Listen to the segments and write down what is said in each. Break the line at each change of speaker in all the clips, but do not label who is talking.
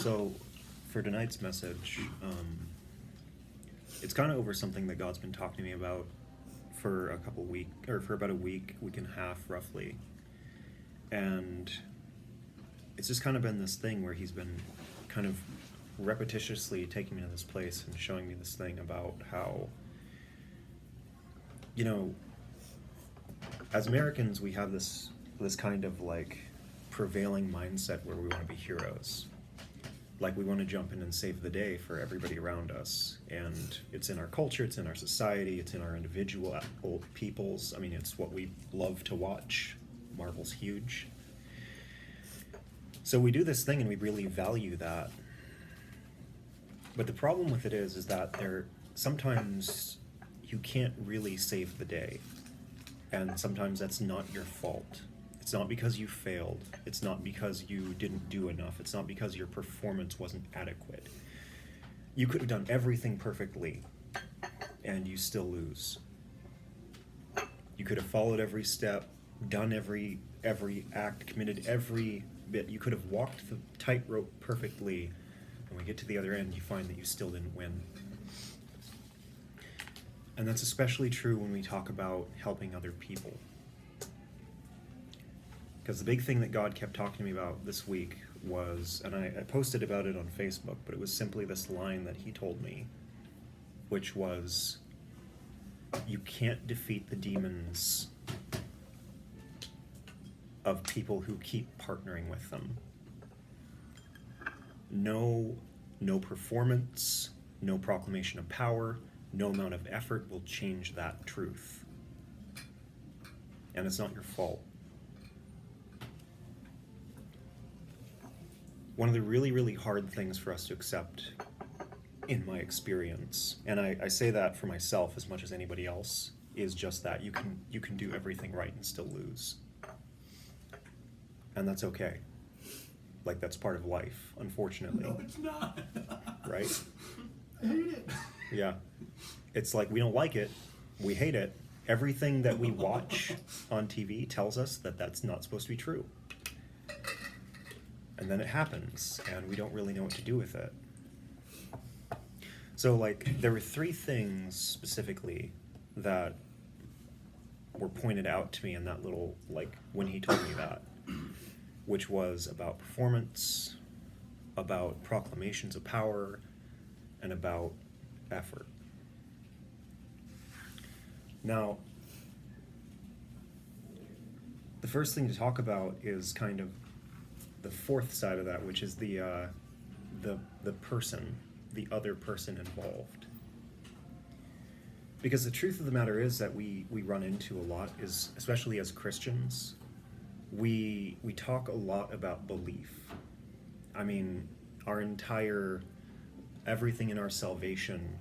So, for tonight's message, it's kind of over something that God's been talking to me about for a couple week, or for about a week and a half roughly. And it's just kind of been this thing where He's been kind of repetitiously taking me to this place and showing me this thing about how, you know, as Americans, we have this kind of like prevailing mindset where we want to be heroes. Like we want to jump in and save the day for everybody around us. And it's in our culture, it's in our society, it's in our individual peoples. I mean, it's what we love to watch. Marvel's huge. So we do this thing and we really value that. But the problem with it is that sometimes you can't really save the day. And sometimes that's not your fault. It's not because you failed. It's not because you didn't do enough. It's not because your performance wasn't adequate. You could have done everything perfectly, and you still lose. You could have followed every step, done every act, committed every bit. You could have walked the tightrope perfectly, and when we get to the other end, you find that you still didn't win. And that's especially true when we talk about helping other people. Because the big thing that God kept talking to me about this week was, and I posted about it on Facebook, but it was simply this line that He told me, which was, you can't defeat the demons of people who keep partnering with them. No performance, no proclamation of power, no amount of effort will change that truth. And it's not your fault. One of the really, really hard things for us to accept, in my experience, and I say that for myself as much as anybody else, is just that you can do everything right and still lose. And that's okay. Like, that's part of life, unfortunately.
No, it's not.
Right?
I hate it.
Yeah. It's like we don't like it, we hate it. Everything that we watch on TV tells us that that's not supposed to be true. And then it happens, and we don't really know what to do with it. So, like, there were 3 things specifically that were pointed out to me in that little, like, when He told me that, which was about performance, about proclamations of power, and about effort. Now, the first thing to talk about is kind of the fourth side of that, which is the person, the other person involved. Because the truth of the matter is that we run into a lot, is especially as Christians, we talk a lot about belief. I mean, everything in our salvation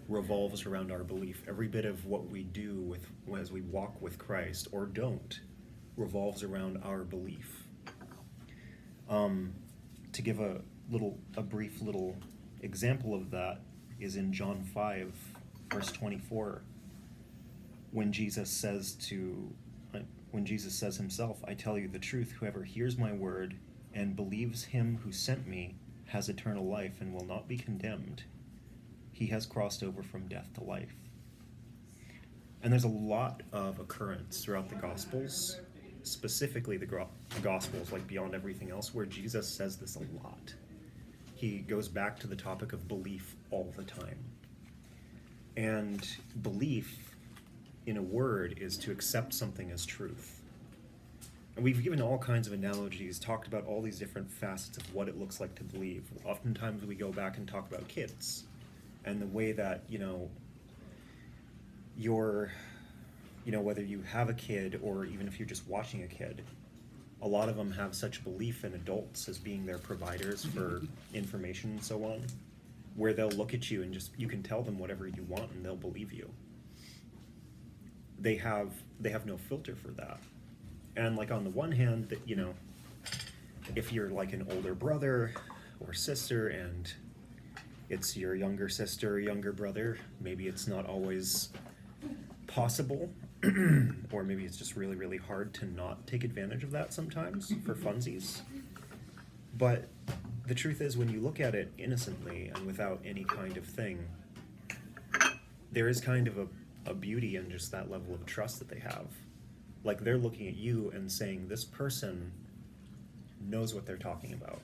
revolves around our belief. Every bit of what we do as we walk with Christ, or don't, revolves around our belief. To give a brief little example of that is in John 5, verse 24, when Jesus says Himself, "I tell you the truth, whoever hears my word and believes Him who sent me has eternal life and will not be condemned. He has crossed over from death to life." And there's a lot of occurrence throughout the Gospels, specifically the Gospels, like beyond everything else, where Jesus says this a lot. He goes back to the topic of belief all the time. And belief, in a word, is to accept something as truth. And we've given all kinds of analogies, talked about all these different facets of what it looks like to believe. Oftentimes we go back and talk about kids, and the way that, whether you have a kid or even if you're just watching a kid, a lot of them have such belief in adults as being their providers for information and so on, where they'll look at you and you can tell them whatever you want and they'll believe you. They have no filter for that. And like on the one hand, that if you're like an older brother or sister and it's your younger sister or younger brother, maybe it's not always possible, or maybe it's just really, really hard to not take advantage of that sometimes for funsies. But the truth is, when you look at it innocently and without any kind of thing, there is kind of a beauty in just that level of trust that they have. Like, they're looking at you and saying, this person knows what they're talking about.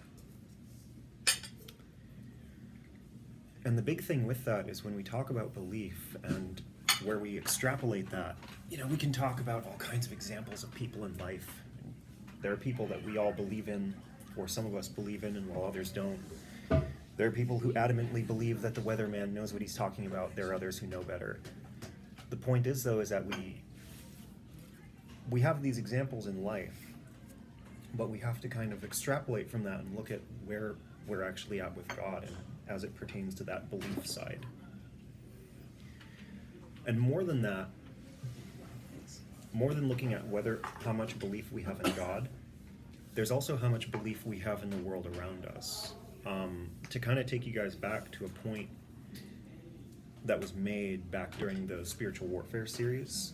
And the big thing with that is when we talk about belief and where we extrapolate that, we can talk about all kinds of examples of people in life. There are people that we all believe in, or some of us believe in, and while others don't. There are people who adamantly believe that the weatherman knows what he's talking about. There are others who know better. The point is, though, is that we have these examples in life, but we have to kind of extrapolate from that and look at where we're actually at with God and as it pertains to that belief side. And more than that, more than looking at how much belief we have in God, there's also how much belief we have in the world around us. To kind of take you guys back to a point that was made back during the spiritual warfare series,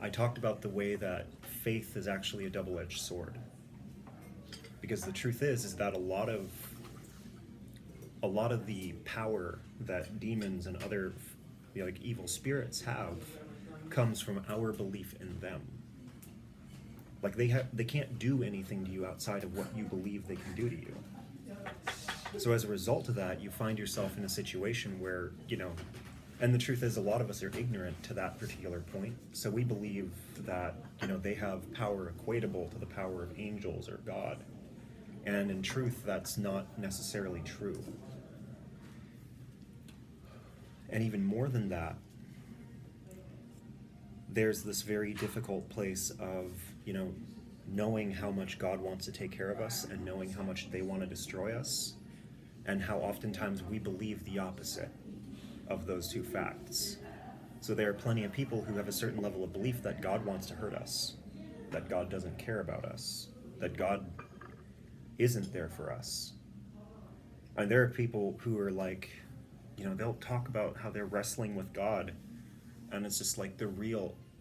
I talked about the way that faith is actually a double-edged sword. Because the truth is that a lot of the power that demons and other evil spirits have comes from our belief in them. Like, they can't do anything to you outside of what you believe they can do to you. So as a result of that, you find yourself in a situation where, and the truth is, a lot of us are ignorant to that particular point. So we believe that, they have power equatable to the power of angels or God. And in truth, that's not necessarily true. And even more than that, there's this very difficult place of, knowing how much God wants to take care of us and knowing how much they want to destroy us, and how oftentimes we believe the opposite of those two facts. So there are plenty of people who have a certain level of belief that God wants to hurt us, that God doesn't care about us, that God isn't there for us. And there are people who are like, they'll talk about how they're wrestling with God, and it's just like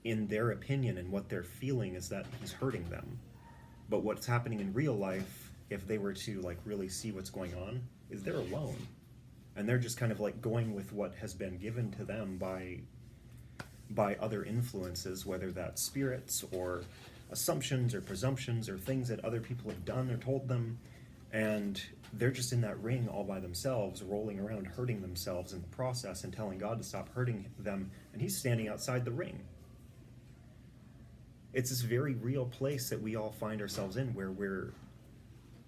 in their opinion and what they're feeling is that he's hurting them. But what's happening in real life, if they were to really see what's going on, is they're alone. And they're just kind of going with what has been given to them by other influences, whether that's spirits or assumptions or presumptions or things that other people have done or told them. And they're just in that ring all by themselves, rolling around, hurting themselves in the process and telling God to stop hurting them. And he's standing outside the ring. It's this very real place that we all find ourselves in, where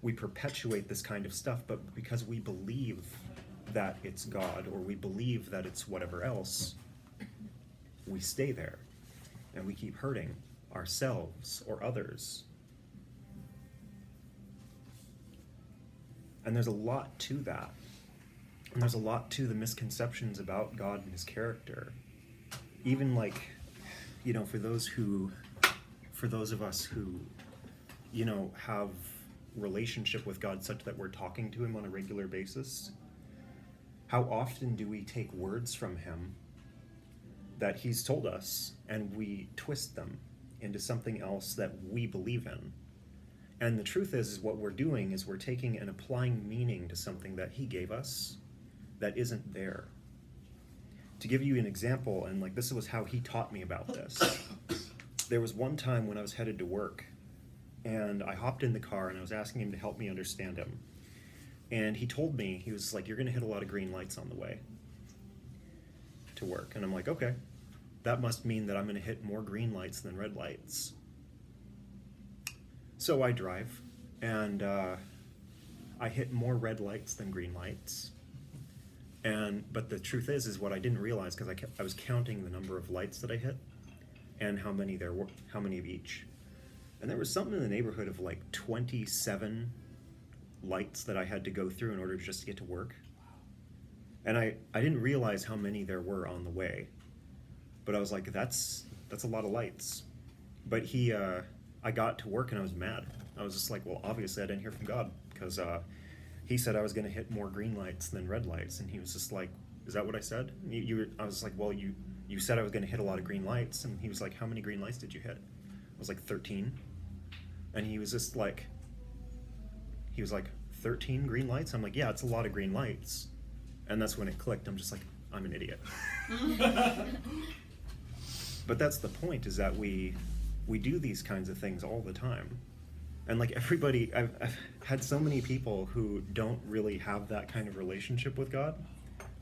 we perpetuate this kind of stuff, but because we believe that it's God, or we believe that it's whatever else, we stay there, and we keep hurting ourselves or others. And there's a lot to that. And there's a lot to the misconceptions about God and his character. Even for those of us who, have relationship with God such that we're talking to him on a regular basis, how often do we take words from him that he's told us and we twist them into something else that we believe in? And the truth is what we're doing is we're taking and applying meaning to something that he gave us that isn't there. To give you an example, and this was how he taught me about this. There was one time when I was headed to work, and I hopped in the car and I was asking him to help me understand him. And he told me, he was like, you're going to hit a lot of green lights on the way to work. And I'm like, okay, that must mean that I'm going to hit more green lights than red lights. So I drive, and I hit more red lights than green lights. But the truth is what I didn't realize, because I was counting the number of lights that I hit and how many there were, how many of each. And there was something in the neighborhood of 27 lights that I had to go through in order just to get to work. And I didn't realize how many there were on the way. But I was like, that's a lot of lights. But I got to work and I was mad. I was just like, well, obviously I didn't hear from God, because he said I was going to hit more green lights than red lights. And he was just like, is that what I said? I was like, well, you said I was going to hit a lot of green lights. And he was like, how many green lights did you hit? I was like, 13. And he was just like, 13? 13 green lights? I'm like, yeah, it's a lot of green lights. And that's when it clicked. I'm just like, I'm an idiot. But that's the point, is that we do these kinds of things all the time. And like everybody, I've had so many people who don't really have that kind of relationship with God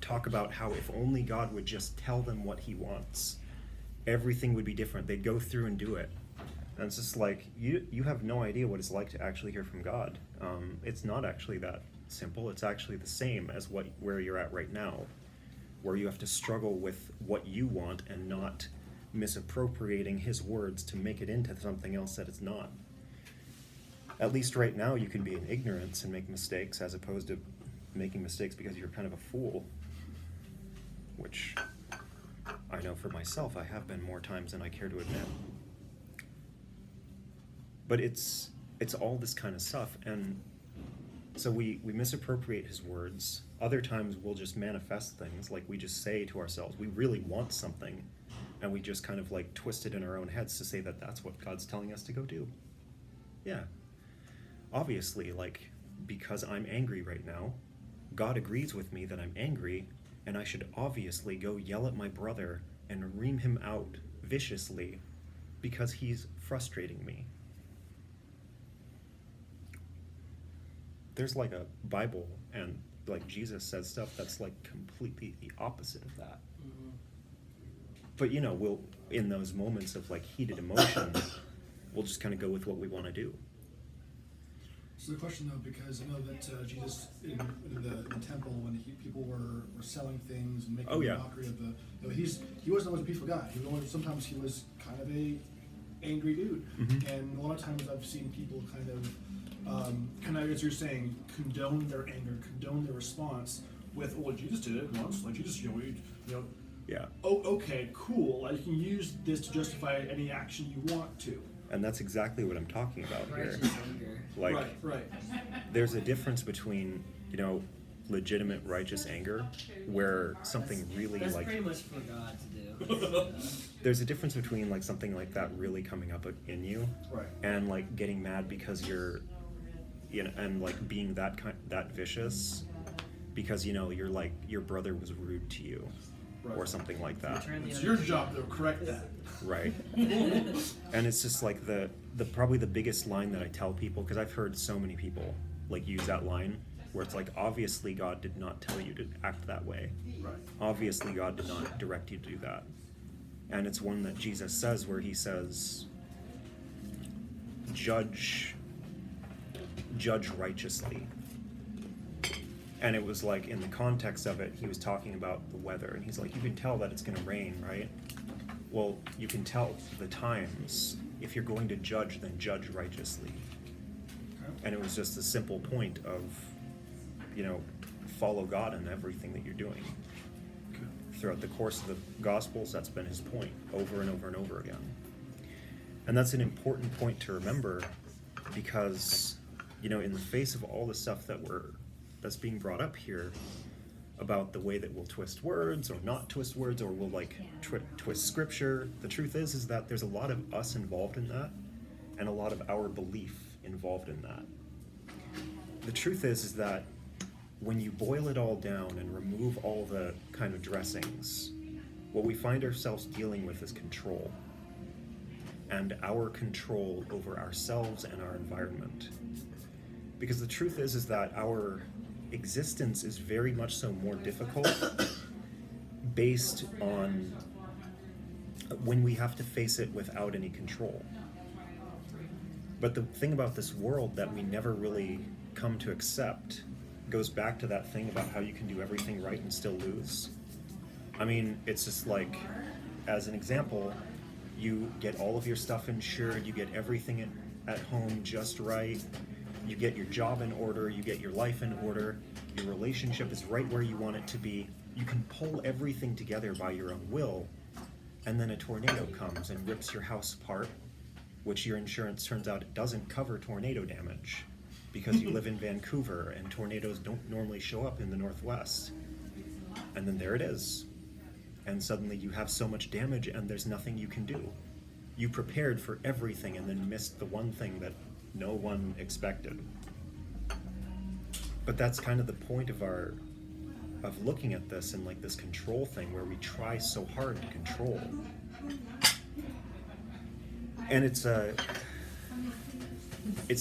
talk about how if only God would just tell them what he wants, everything would be different. They'd go through and do it. And it's just like, you have no idea what it's like to actually hear from God. It's not actually that simple. It's actually the same as where you're at right now, where you have to struggle with what you want and not misappropriating his words to make it into something else that it's not. At least right now you can be in ignorance and make mistakes, as opposed to making mistakes because you're kind of a fool, which I know for myself I have been more times than I care to admit. But it's all this kind of stuff, and so we misappropriate his words. Other times we'll just manifest things, like we just say to ourselves, we really want something, and we just kind of like twist it in our own heads to say that that's what God's telling us to go do. Yeah. Obviously, like, because I'm angry right now, God agrees with me that I'm angry, and I should obviously go yell at my brother and ream him out viciously because he's frustrating me. There's like a Bible, and like Jesus says stuff that's like completely the opposite of that. Mm-hmm. But you know, we'll, in those moments of like heated emotion, we'll just kind of go with what we want to do.
So the question though, because I know that Jesus in the temple, when people were selling things and making a mockery of he wasn't always a peaceful guy. Sometimes he was kind of a angry dude. Mm-hmm. And a lot of times I've seen people kind of, as you're saying, condone their anger, condone their response with, well, Jesus did it once, like Jesus,
yeah.
Oh, okay, cool. Like, you can use this to justify any action you want to.
And that's exactly what I'm talking about here.
Anger.
Like,
right.
There's a difference between, legitimate righteous anger, where something really
that's
like...
pretty much for God to do.
There's a difference between like something like that really coming up in you,
right,
and like getting mad because you're, and like being that vicious because you're like your brother was rude to you, right, or something like that.
It's your job to correct that.
Right. And it's just like the probably the biggest line that I tell people, because I've heard so many people like use that line where it's like, obviously God did not tell you to act that way.
Right.
Obviously God did not direct you to do that. And it's one that Jesus says, where he says, judge righteously. And it was like, in the context of it, he was talking about the weather, and he's like, you can tell that it's going to rain, right? Well, you can tell the times. If you're going to judge, then judge righteously. And it was just a simple point of, follow God in everything that you're doing. Throughout the course of the Gospels, that's been his point over and over and over again. And that's an important point to remember, because, in the face of all the stuff that's being brought up here about the way that we'll twist words or not twist words, or we'll like twist scripture, the truth is that there's a lot of us involved in that, and a lot of our belief involved in that. The truth is that when you boil it all down and remove all the kind of dressings, what we find ourselves dealing with is control. And our control over ourselves and our environment. Because the truth is that our existence is very much so more difficult based on when we have to face it without any control. But the thing about this world that we never really come to accept goes back to that thing about how you can do everything right and still lose. I mean, it's just like, as an example, you get all of your stuff insured, you get everything at home just right, you get your job in order, you get your life in order, your relationship is right where you want it to be, you can pull everything together by your own will, and then a tornado comes and rips your house apart, which your insurance turns out it doesn't cover tornado damage, because you live in Vancouver and tornadoes don't normally show up in the Northwest. And then there it is. And suddenly you have so much damage and there's nothing you can do. You prepared for everything and then missed the one thing that no one expected. But that's kind of the point of looking at this and like this control thing where we try so hard to control. And it's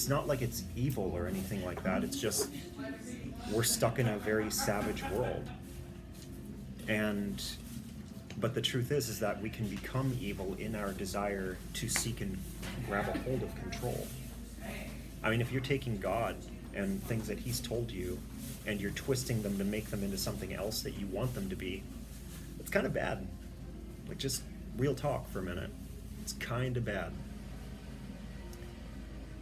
not like it's evil or anything like that. It's just we're stuck in a very savage world. But the truth is that we can become evil in our desire to seek and grab a hold of control. I mean, if you're taking God and things that he's told you and you're twisting them to make them into something else that you want them to be, it's kind of bad. Like, just real talk for a minute. It's kind of bad.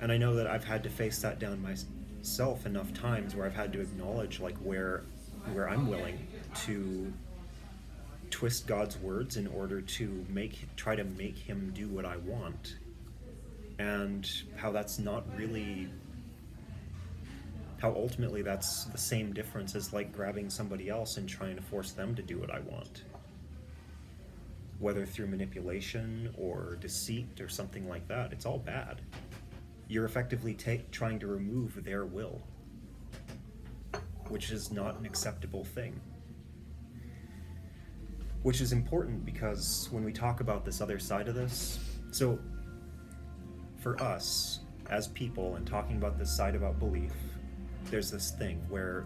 And I know that I've had to face that down myself enough times where I've had to acknowledge like where I'm willing to twist God's words in order to try to make him do what I want, and how ultimately that's the same difference as like grabbing somebody else and trying to force them to do what I want, whether through manipulation or deceit or something like that. It's all bad. You're effectively trying to remove their will, which is not an acceptable thing. Which is important because when we talk about this other side of this, so for us as people and talking about this side about belief, there's this thing where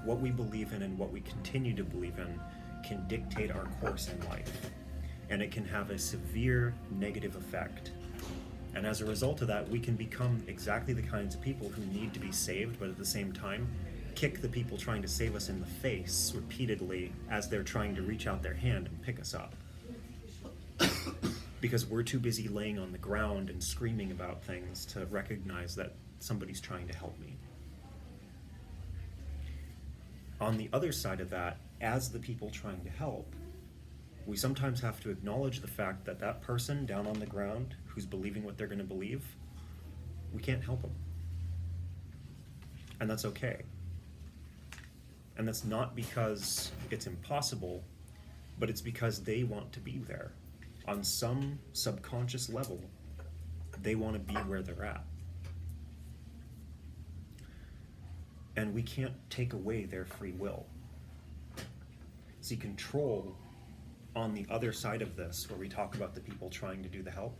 what we believe in and what we continue to believe in can dictate our course in life, and it can have a severe negative effect. And as a result of that, we can become exactly the kinds of people who need to be saved, but at the same time kick the people trying to save us in the face repeatedly as they're trying to reach out their hand and pick us up. Because we're too busy laying on the ground and screaming about things to recognize that somebody's trying to help me. On the other side of that, as the people trying to help, we sometimes have to acknowledge the fact that that person down on the ground who's believing what they're going to believe, we can't help them. And that's okay. And that's not because it's impossible, but it's because they want to be there. On some subconscious level, they want to be where they're at. And we can't take away their free will. See, control on the other side of this, where we talk about the people trying to do the help,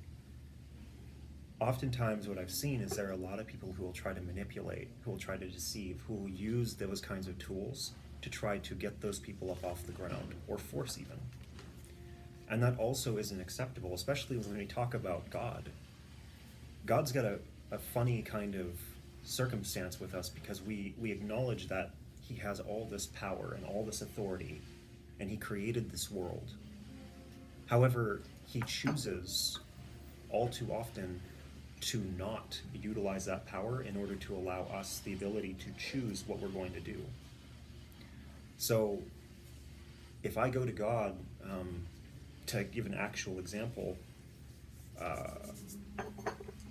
oftentimes what I've seen is there are a lot of people who will try to manipulate, who will try to deceive, who will use those kinds of tools to try to get those people up off the ground, or force even. And that also isn't acceptable, especially when we talk about God. God's got a funny kind of circumstance with us because we acknowledge that he has all this power and all this authority, and he created this world. However, he chooses all too often to not utilize that power in order to allow us the ability to choose what we're going to do. So if I go to God, to give an actual example,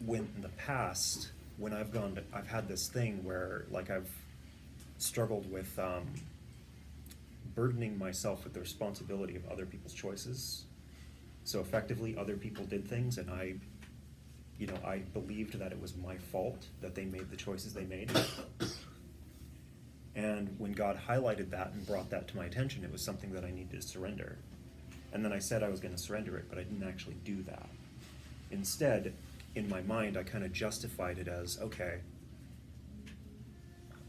when in the past, when I've had this thing where like I've struggled with burdening myself with the responsibility of other people's choices. So effectively, other people did things, and I believed that it was my fault that they made the choices they made. And when God highlighted that and brought that to my attention, it was something that I needed to surrender. And then I said I was going to surrender it, but I didn't actually do that. Instead, in my mind, I kind of justified it as, okay,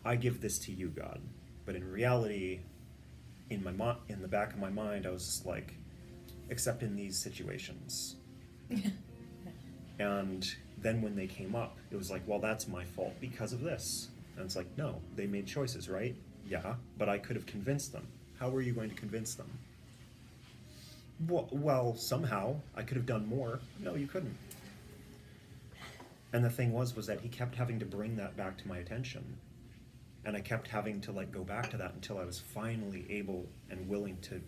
I give this to you, God. But in reality, in the back of my mind, I was just like, except in these situations. And then when they came up, it was like, well, that's my fault because of this. And it's like, no, they made choices, right? Yeah, but I could have convinced them. How were you going to convince them? Well, somehow, I could have done more. No, you couldn't. And the thing was that he kept having to bring that back to my attention. And I kept having to go back to that until I was finally able and willing to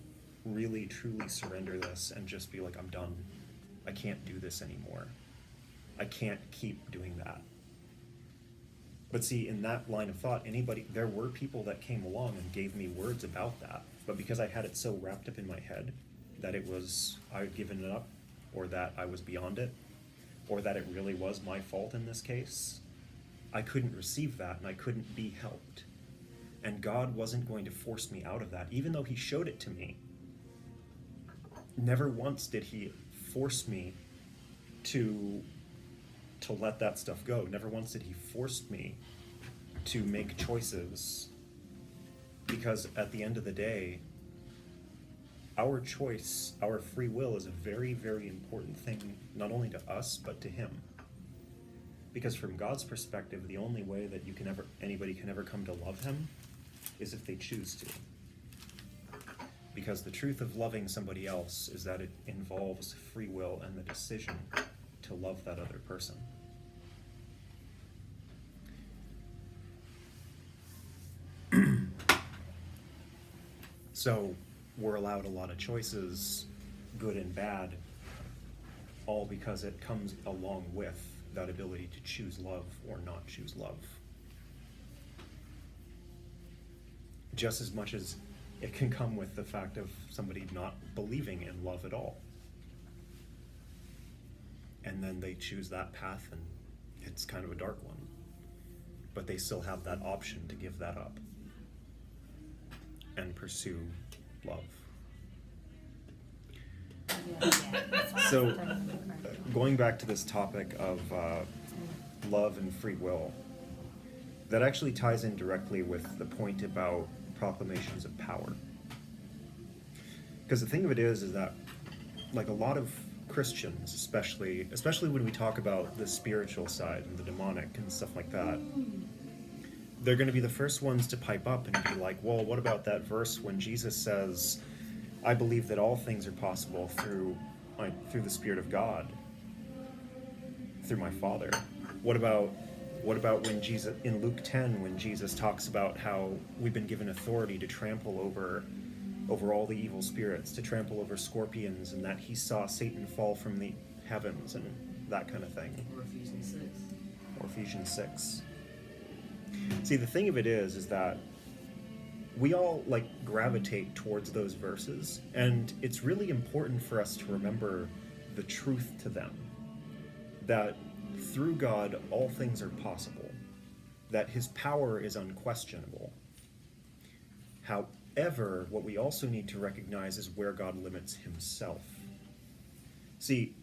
really, truly surrender this and just be like, I'm done. I can't do this anymore. I can't keep doing that. But see, in that line of thought, there were people that came along and gave me words about that. But because I had it so wrapped up in my head that I had given it up, or that I was beyond it, or that it really was my fault in this case, I couldn't receive that and I couldn't be helped. And God wasn't going to force me out of that, even though he showed it to me. Never once did he force me to let that stuff go. Never once did he force me to make choices. Because at the end of the day, our choice, our free will is a very, very important thing, not only to us, but to him. Because from God's perspective, the only way that anybody can ever come to love him is if they choose to. Because the truth of loving somebody else is that it involves free will and the decision to love that other person. So we're allowed a lot of choices, good and bad, all because it comes along with that ability to choose love or not choose love. Just as much as it can come with the fact of somebody not believing in love at all. And then they choose that path, and it's kind of a dark one. But they still have that option to give that up and pursue love. So, going back to this topic of love and free will, that actually ties in directly with the point about proclamations of power. Because the thing of it is that, like, a lot of Christians, especially when we talk about the spiritual side and the demonic and stuff like that, they're going to be the first ones to pipe up and be like, well, what about that verse when Jesus says, I believe that all things are possible through the Spirit of God, through my Father? What about when Jesus, in Luke 10, when Jesus talks about how we've been given authority to trample over all the evil spirits, to trample over scorpions, and that he saw Satan fall from the heavens and that kind of thing?
Or Ephesians 6.
Or Ephesians 6. See, the thing of it is that we all gravitate towards those verses, and it's really important for us to remember the truth to them, that through God all things are possible, that his power is unquestionable. However, what we also need to recognize is where God limits himself. See,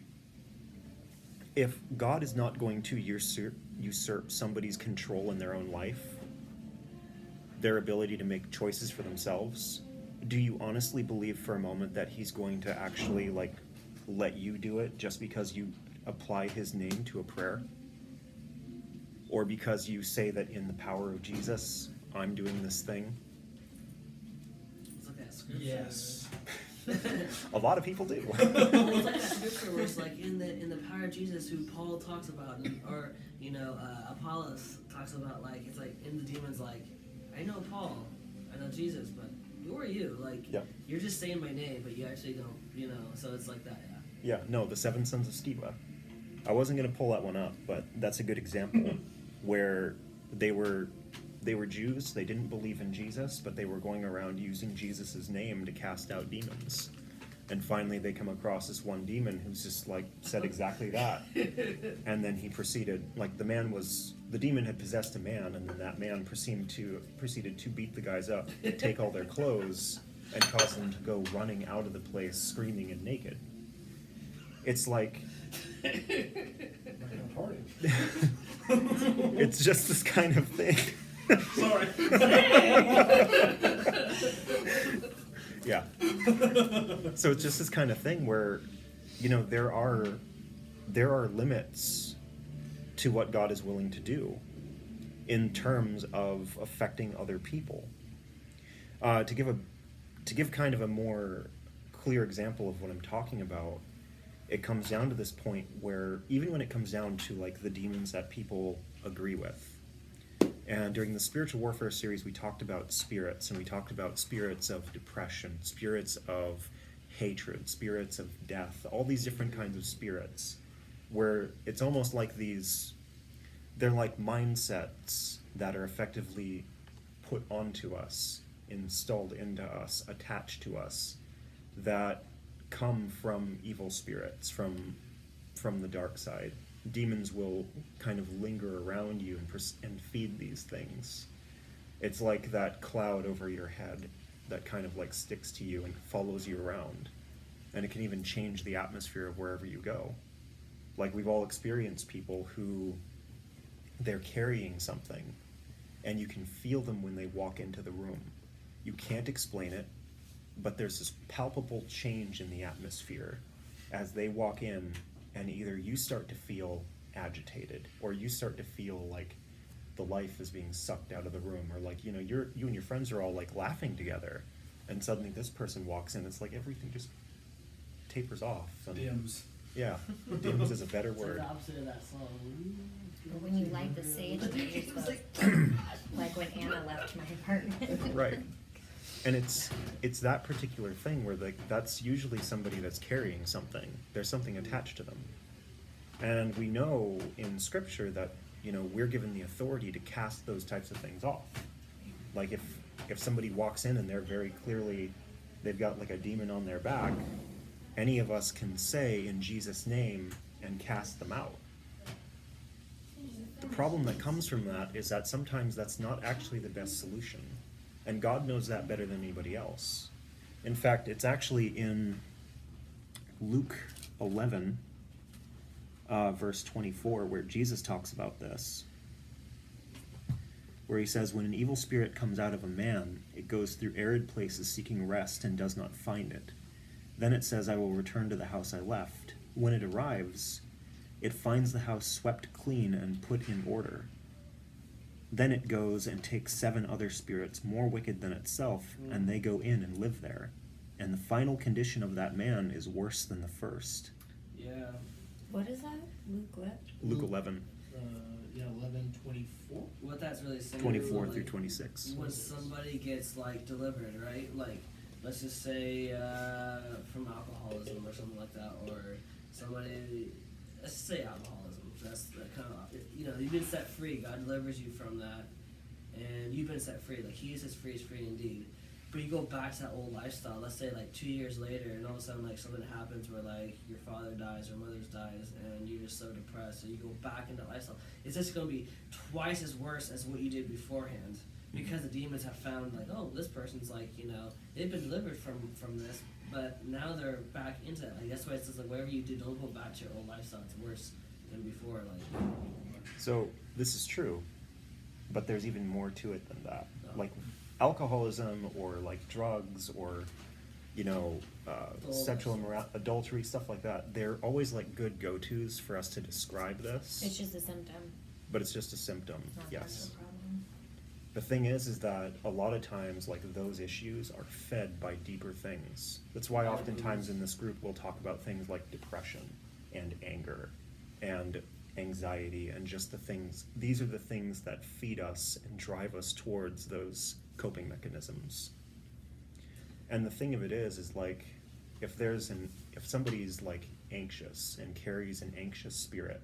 if God is not going to usurp somebody's control in their own life, their ability to make choices for themselves, do you honestly believe for a moment that he's going to actually let you do it just because you apply his name to a prayer? Or because you say that in the power of Jesus, I'm doing this thing?
It's like that scripture.
Yes.
A lot of people do.
Well, it's like that scripture where it's like in the power of Jesus, who Paul talks about, or Apollos talks about. Like, it's like in the demons, like, I know Paul, I know Jesus, but who are you? Like,
Yeah.
You're just saying my name, but you actually don't. So it's like that.
Yeah, no, the seven sons of Sceva. I wasn't going to pull that one up, but that's a good example where they were Jews, they didn't believe in Jesus, but they were going around using Jesus' name to cast out demons. And finally they come across this one demon who's just said exactly that. And then he proceeded, the demon had possessed a man, and then that man proceeded to beat the guys up, take all their clothes, and cause them to go running out of the place screaming and naked. It's like it's just this kind of thing.
Sorry.
Yeah. So it's just this kind of thing where, there are limits to what God is willing to do in terms of affecting other people. To give kind of a more clear example of what I'm talking about, it comes down to this point where even when it comes down to the demons that people agree with, and during the spiritual warfare series we talked about spirits, and we talked about spirits of depression, spirits of hatred, spirits of death, all these different kinds of spirits, where it's almost like they're like mindsets that are effectively put onto us, installed into us, attached to us, that come from evil spirits, from the dark side. Demons will kind of linger around you and feed these things. It's like that cloud over your head that kind of like sticks to you and follows you around. And it can even change the atmosphere of wherever you go. Like we've all experienced people who they're carrying something and you can feel them when they walk into the room. You can't explain it, but there's this palpable change in the atmosphere as they walk in, and either you start to feel agitated or you start to feel like the life is being sucked out of the room, or like, you know, you and your friends are all like laughing together, and suddenly this person walks in, it's like everything just tapers off. And,
Dims.
yeah, dims is a better
It's
word.
the opposite of that song.
But when you light the sage, it just goes like when Anna left my apartment.
Right. And it's that particular thing where like that's usually somebody that's carrying something. There's something attached to them. And we know in scripture that, you know, we're given the authority to cast those types of things off. Like if somebody walks in and they're very clearly, they've got like a demon on their back, any of us can say in Jesus' name and cast them out. The problem that comes from that is that sometimes that's not actually the best solution. And God knows that better than anybody else. In fact, it's actually in Luke 11, verse 24, where Jesus talks about this. Where he says, when an evil spirit comes out of a man, it goes through arid places seeking rest and does not find it. Then it says, I will return to the house I left. When it arrives, it finds the house swept clean and put in order. Then it goes and takes 7 other spirits more wicked than itself, and they go in and live there. And the final condition of that man is worse than the first.
Yeah.
What is that? Luke what?
Luke 11,
Yeah, 11:24.
What that's really saying
24
is,
through
like,
26.
when somebody gets like delivered, right? Like, let's just say from alcoholism or something like that, or somebody, let's say alcoholism. That's that kind of, you know, you've been set free. God delivers you from that, and you've been set free. Like He is free indeed. But you go back to that old lifestyle. Let's say like 2 years later, and all of a sudden like something happens where like your father dies or mother dies, and you're just so depressed. So you go back into that lifestyle. It's just going to be twice as worse as what you did beforehand, because the demons have found like, oh, this person's like, you know, they've been delivered from this, but now they're back into it. Like that's why it says like whatever you do, don't go back to your old lifestyle. It's worse than before. Like.
So this is true, but there's even more to it than that. Like alcoholism or like drugs or, you know, sexual adultery, stuff like that. They're always like good go-tos for us to describe this,
It's just a symptom.
but it's just a symptom.
Not
Yes.
the problem.
The thing is that a lot of times, like, those issues are fed by deeper things. That's why oftentimes in this group we'll talk about things like depression and anger and anxiety and just the things. These are the things that feed us and drive us towards those coping mechanisms. And the thing of it is like, if somebody's like anxious and carries an anxious spirit,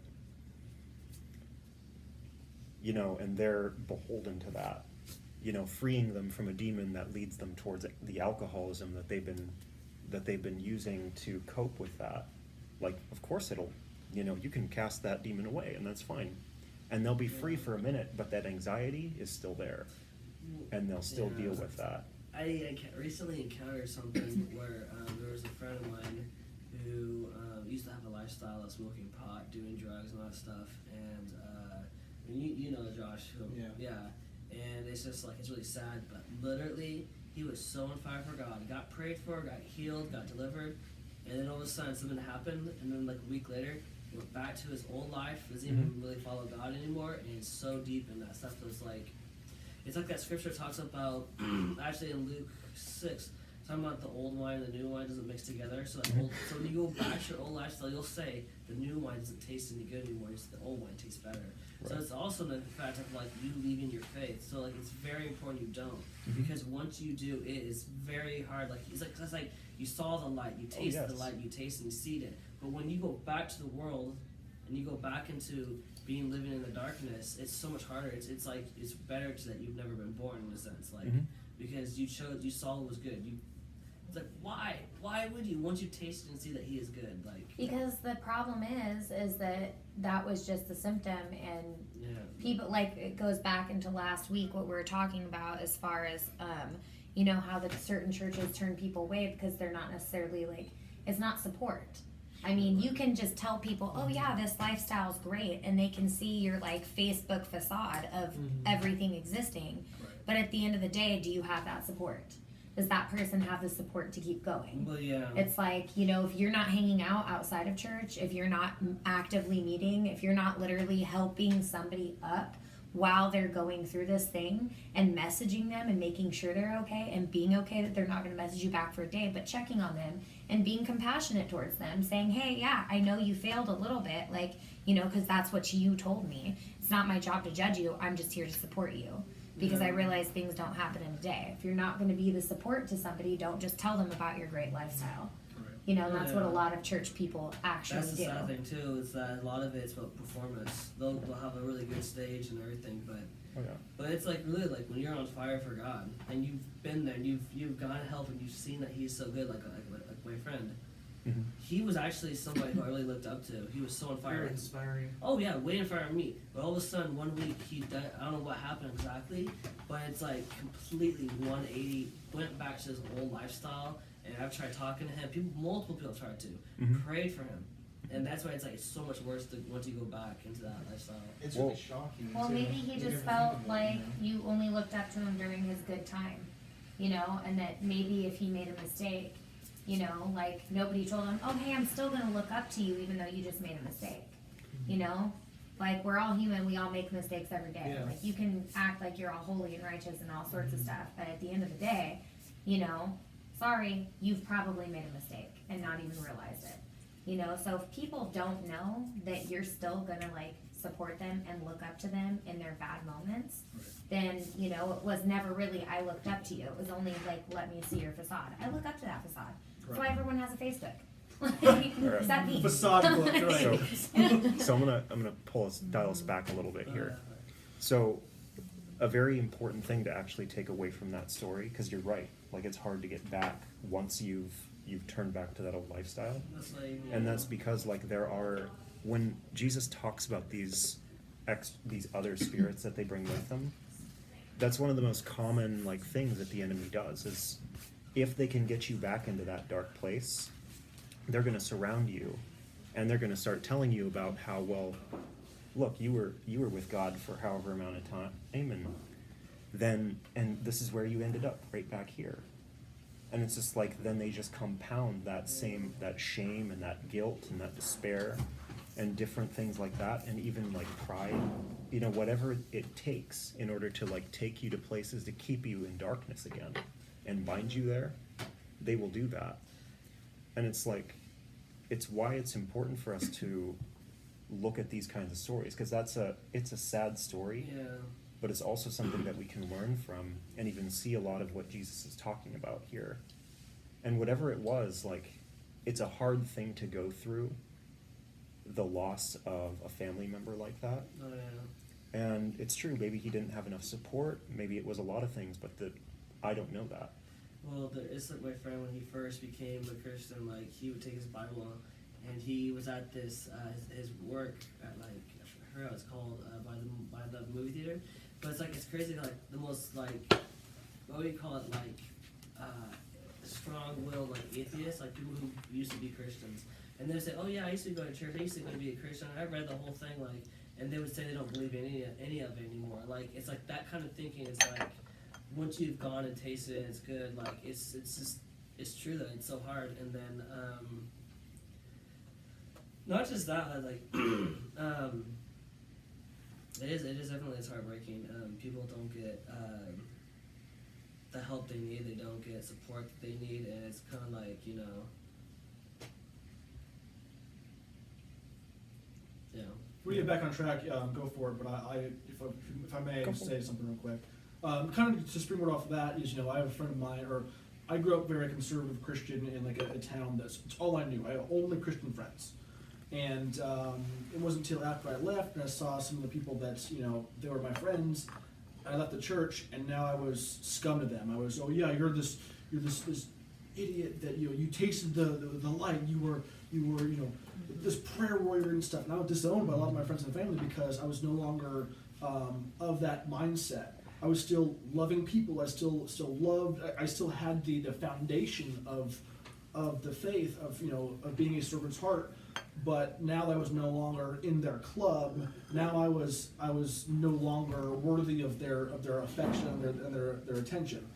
you know, and they're beholden to that, you know, freeing them from a demon that leads them towards the alcoholism that they've been using to cope with that. Like, of course it'll, you know, you can cast that demon away and that's fine. And they'll be free for a minute, but that anxiety is still there. And they'll still deal with that.
I recently encountered something where there was a friend of mine who used to have a lifestyle of smoking pot, doing drugs and all that stuff, and you know Josh, yeah, and it's just like, it's really sad, but literally he was so on fire for God. He got prayed for, got healed, got delivered, and then all of a sudden something happened, and then like a week later he went back to his old life, doesn't even really follow God anymore, and it's so deep in that stuff. It's like that scripture talks about, actually in Luke 6, talking about the old wine and the new wine doesn't mix together. So so when you go back to your old lifestyle, you'll say the new wine doesn't taste any good anymore. Just the old wine tastes better. Right. So it's also the fact of like you leaving your faith. So like it's very important you don't, because once you do, it is very hard. Like it's like you saw the light, you tasted the light, you taste and you see it. But when you go back to the world and you go back into being living in the darkness, it's so much harder. It's like it's better that you've never been born in a sense, like because you saw what was good. It's like, why? Why would you? Once you taste and see that he is good, like.
Because the problem is that was just the symptom, and
Yeah.
people, like, it goes back into last week what we were talking about as far as you know, how the certain churches turn people away because they're not necessarily, like, it's not support. I mean, you can just tell people, oh yeah, this lifestyle's great, and they can see your, like, Facebook facade of everything existing.
Right.
But at the end of the day, do you have that support? Does that person have the support to keep going?
Well, yeah.
It's like, you know, if you're not hanging out outside of church, if you're not actively meeting, if you're not literally helping somebody up while they're going through this thing and messaging them and making sure they're okay and being okay that they're not going to message you back for a day, but checking on them and being compassionate towards them, saying, hey, yeah, I know you failed a little bit, like, you know, because that's what you told me. It's not my job to judge you. I'm just here to support you. Because I realize things don't happen in a day. If you're not going to be the support to somebody, don't just tell them about your great lifestyle.
Right.
You know, and that's what a
Yeah.
lot of church people actually
That's the
do.
sad thing too, is that a lot of it's about performance. They'll have a really good stage and everything,
Oh yeah.
but it's like really like when you're on fire for God and you've been there and you've gotten help and you've seen that He's so good, like my friend.
Mm-hmm.
He was actually somebody who I really looked up to. He was so on fire.
Very inspiring.
Oh yeah, way on fire on me. But all of a sudden, one week he died. I don't know what happened exactly, but it's like completely 180. Went back to his old lifestyle, and I've tried talking to him. Multiple people tried to,
Mhm.
prayed for him, and that's why it's like it's so much worse once you go back into that lifestyle.
It's
Well-
really shocking.
Well,
too.
maybe he
You
just
never
felt
think about
like
it, you know?
you only looked up to him during his good time, you know, and that maybe if he made a mistake, you know, like nobody told him, oh, hey, I'm still going to look up to you even though you just made a mistake, you know? Like, we're all human, we all make mistakes every day.
Yeah.
Like, you can act like you're all holy and righteous and all sorts of stuff, but at the end of the day, you know, sorry, you've probably made a mistake and not even realized it. You know, so if people don't know that you're still gonna, like, support them and look up to them in their bad moments, then, you know, it was never really, I looked up to you. It was only like, let me see your facade. I look up to that facade. That's why everyone has a Facebook. Like, is that me?
Facade look, right.
So I'm gonna dial us back a little bit here. So, a very important thing to actually take away from that story, because you're right, like it's hard to get back once you've turned back to that old lifestyle.
That's like,
And that's because like there are, when Jesus talks about these other spirits that they bring with them, that's one of the most common like things that the enemy does is if they can get you back into that dark place, they're going to surround you and they're going to start telling you about how, well, look, you were with God for however amount of time, and this is where you ended up, right back here. And it's just like then they just compound that shame and that guilt and that despair and different things like that, and even like pride, you know, whatever it takes in order to like take you to places to keep you in darkness again and bind you there, they will do that. And it's like, it's why it's important for us to look at these kinds of stories, because it's a sad story,
yeah.
but it's also something that we can learn from and even see a lot of what Jesus is talking about here. And whatever it was, like, it's a hard thing to go through, the loss of a family member like that.
Oh yeah.
And it's true, maybe he didn't have enough support, maybe it was a lot of things, but I don't know that.
Well, it's like my friend when he first became a Christian. Like he would take his Bible, and he was at this his work at like I forgot what it's called by the movie theater, but it's crazy like the most like what do you call it like strong-willed like atheists, like people who used to be Christians, and they say, oh yeah, I used to go to church, I used to go to be a Christian, I read the whole thing, like, and they would say they don't believe in any of it anymore. Like it's like that kind of thinking is like. Once you've gone and tasted it, it's good. Like it's just it's true that it's so hard. And then not just that, like it is definitely it's heartbreaking. People don't get the help they need. They don't get support that they need, and it's kind of like yeah.
We get back on track. Go for it. But if I may
Go for
say
it.
something real quick. Kind of to springboard off of that is, I have a friend of mine, or I grew up very conservative Christian in like a town it's all I knew. I had only Christian friends, and it wasn't until after I left and I saw some of the people that they were my friends. I left the church and now I was scum to them. I was, oh yeah, you're this idiot that you tasted the light. You were this prayer warrior and stuff. And I was disowned by a lot of my friends and family because I was no longer of that mindset. I was still loving people. I still loved. I still had the foundation of the faith of being a servant's heart. But now I was no longer in their club. Now I was no longer worthy of their affection and their attention.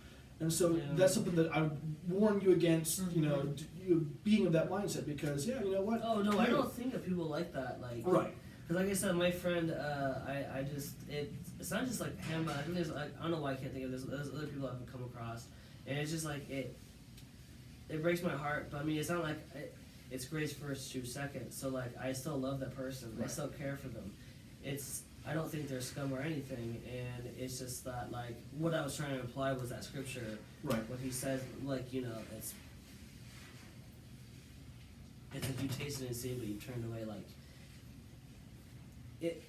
And so that's something that I would warn you against. You being of that mindset, because you know what?
Oh no, I don't think of people like that. Like
Right.
Because like I said, my friend, it's not just like him. But I think I don't know why I can't think of this. There's other people I've come across, and it's just like it breaks my heart. But I mean, it's not like it's grace first, true second. So like I still love that person. I still care for them. I don't think they're scum or anything, and it's just that like what I was trying to imply was that scripture,
Right.
What he says, like it's like you tasted and seen, but you turned away. Like it.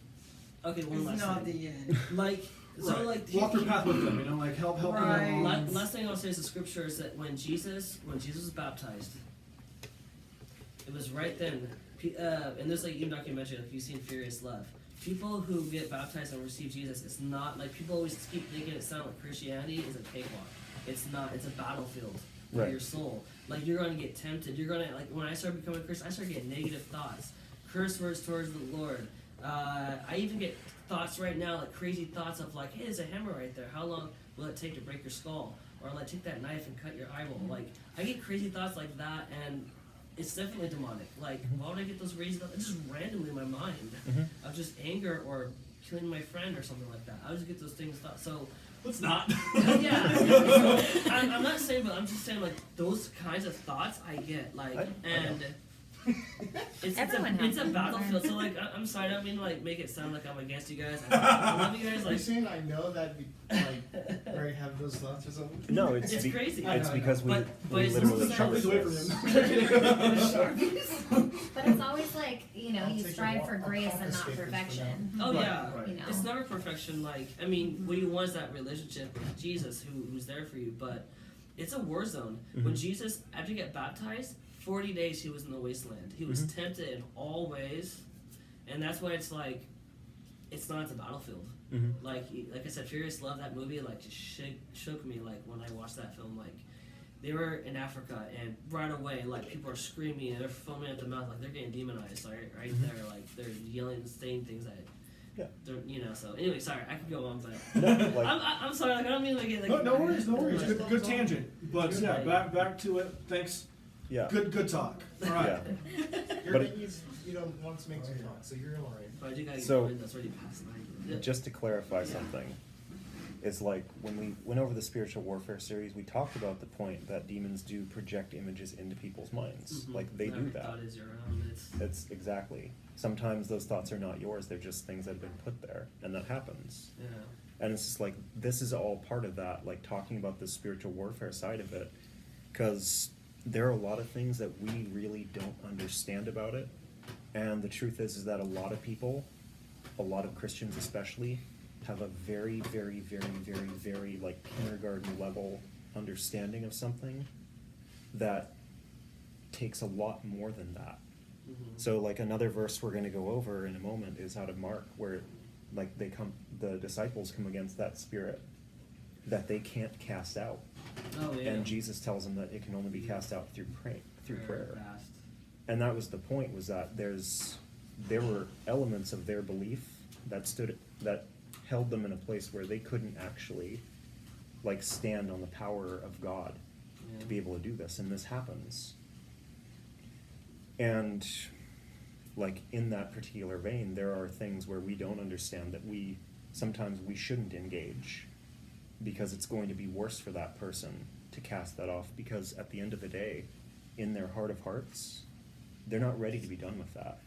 Okay, one
It's
last
not
thing.
the end.
Like so,
Right.
like
walk your path with them. Like help
Right.
them along.
Last thing I'll say is the scripture is that when Jesus was baptized, it was right then. And there's like even documentary, like you've seen Furious Love. People who get baptized and receive Jesus, it's not like people always keep thinking it sounds like Christianity is a cakewalk. It's not. It's a battlefield for
Right.
your soul. Like you're going to get tempted. You're going to like when I started becoming a Christian, I started getting negative thoughts, curse words towards the Lord. I even get thoughts right now, like crazy thoughts of like, hey, there's a hammer right there. How long will it take to break your skull? Or like take that knife and cut your eyeball. Like I get crazy thoughts like that, and it's definitely demonic. Like why would I get those crazy thoughts? It's just randomly in my mind of just anger or killing my friend or something like that. I would just get those things thought. So
Let's not.
yeah, so, I'm not saying, but I'm just saying like those kinds of thoughts I get like and.
Everyone
It's
has
a
them.
battlefield. So like, I'm sorry, I don't mean to like make it sound like I'm against you guys. I love you guys.
Are you
Like,
saying I know that we already have those thoughts or something?
No, it's
It's crazy.
It's
I know.
because we
But it's
literally
just
covered
Sharpies away from
this.
him.
But it's always like,
I'll
you
take
strive
a
for
walk.
grace
I'll
and not
confiscate this for
perfection.
Oh
Right,
yeah,
right.
You know?
it's never perfection. Like, I mean, what you want is that relationship with Jesus, who's there for you. But it's a war zone. When Jesus, after he got baptized, 40 days he was in the wasteland. He was tempted in all ways, and that's why it's like, it's not a battlefield. Like I said, Furious Love, that movie, like just shook me. Like when I watched that film, like they were in Africa, and right away, like people are screaming and they're foaming at the mouth, like they're getting demonized. Right there, like they're yelling, saying things that.
Yeah.
They're, so anyway, sorry, I could go on, but
No, like,
I'm sorry, like I don't mean like it. Like,
No worries.
Like,
Good tangent. But yeah, back to it. Thanks.
yeah.
Good talk. All right.
Yeah.
Your
But-
thing is you don't want to make too talk, so you're alright.
But I do gotta get
So-
rid of that's already past the night.
Just to clarify something, it's like when we went over the spiritual warfare series, we talked about the point that demons do project images into people's minds.
Mhm.
Like they
Every
do that.
thought is your own.
It's exactly. Sometimes those thoughts are not yours; they're just things that have been put there, and that happens.
Yeah.
And it's just like this is all part of that, like talking about the spiritual warfare side of it, because there are a lot of things that we really don't understand about it. And the truth is that a lot of people, a lot of Christians especially, have a very, very, very, very, very like kindergarten level understanding of something that takes a lot more than that. So like another verse we're going to go over in a moment is out of Mark, where like the disciples come against that spirit that they can't cast out.
Oh yeah.
And Jesus tells them that it can only be cast out through prayer.
Fast.
And that was the point, was that there were elements of their belief that held them in a place where they couldn't actually like stand on the power of God to be able to do this, and this happens. And like in that particular vein, there are things where we don't understand that sometimes we shouldn't engage, because it's going to be worse for that person to cast that off, because at the end of the day, in their heart of hearts, they're not ready to be done with that.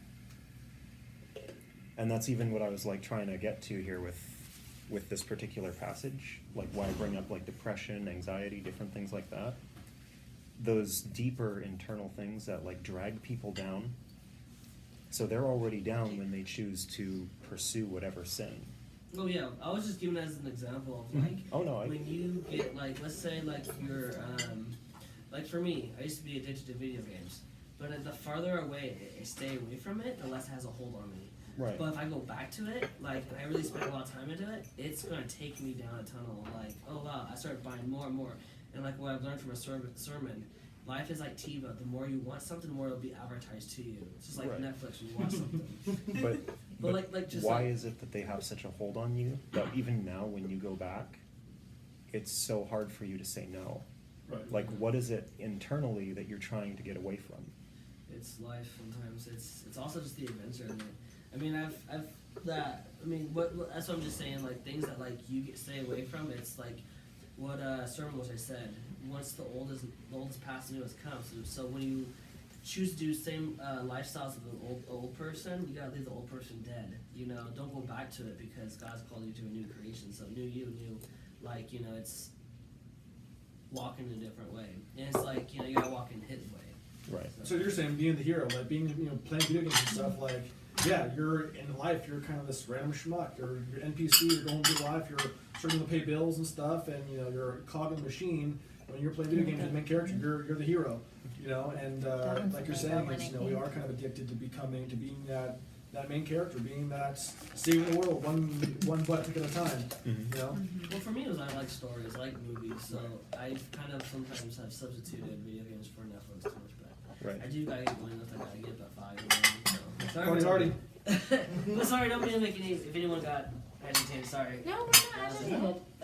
And that's even what I was like trying to get to here with this particular passage, like why I bring up like depression, anxiety, different things like that. Those deeper internal things that like drag people down. So they're already down when they choose to pursue whatever sin.
Oh yeah, I was just giving as an example of like
Oh no,
when you get like, let's say like you're like for me, I used to be addicted to video games, but the farther away I stay away from it, the less it has a hold on me.
Right.
But if I go back to it, like I really spend a lot of time into it, it's gonna take me down a tunnel. Like, oh wow, I started buying more and more, and like what I've learned from a sermon, life is like TiVo. The more you want something, the more it'll be advertised to you. It's just like
Right.
Netflix. You want something.
But
like just
why
like,
is it that they have such a hold on you that even now when you go back, it's so hard for you to say no?
Right.
Like, what is it internally that you're trying to get away from?
It's life sometimes. It's also just the adventure in it. I mean, I've that. I mean, what that's what I'm just saying. Like things that like you stay away from. It's like what sermon was I said. Once the old is past, the new has come. So when you choose to do the same lifestyles of an old person, you gotta leave the old person dead. You know, don't go back to it because God's called you to a new creation. So new you, like you know, it's walking in a different way. And it's like you know, you gotta walk in His way.
Right.
So you're saying being the hero, like being, you know, playing video games and stuff, like, yeah, you're in life, you're kind of this random schmuck. You're NPC, you're going through life, you're starting to pay bills and stuff, and, you know, you're a cog in the machine. When you're playing video games, you're the main character, you're the hero, you know, and like you're saying, it's, you know, we are kind of addicted to being that main character, being that saving the world one butt at a time, you know?
Well, for me, it was I like stories, I like movies, so I kind of sometimes have substituted video games for Netflix too much, but
Right.
I do gotta get one enough. I gotta get up at 5. You know, so.
Party, party.
But sorry, don't mean to make any. If anyone got agitated, sorry.
No, we're not agitated.
I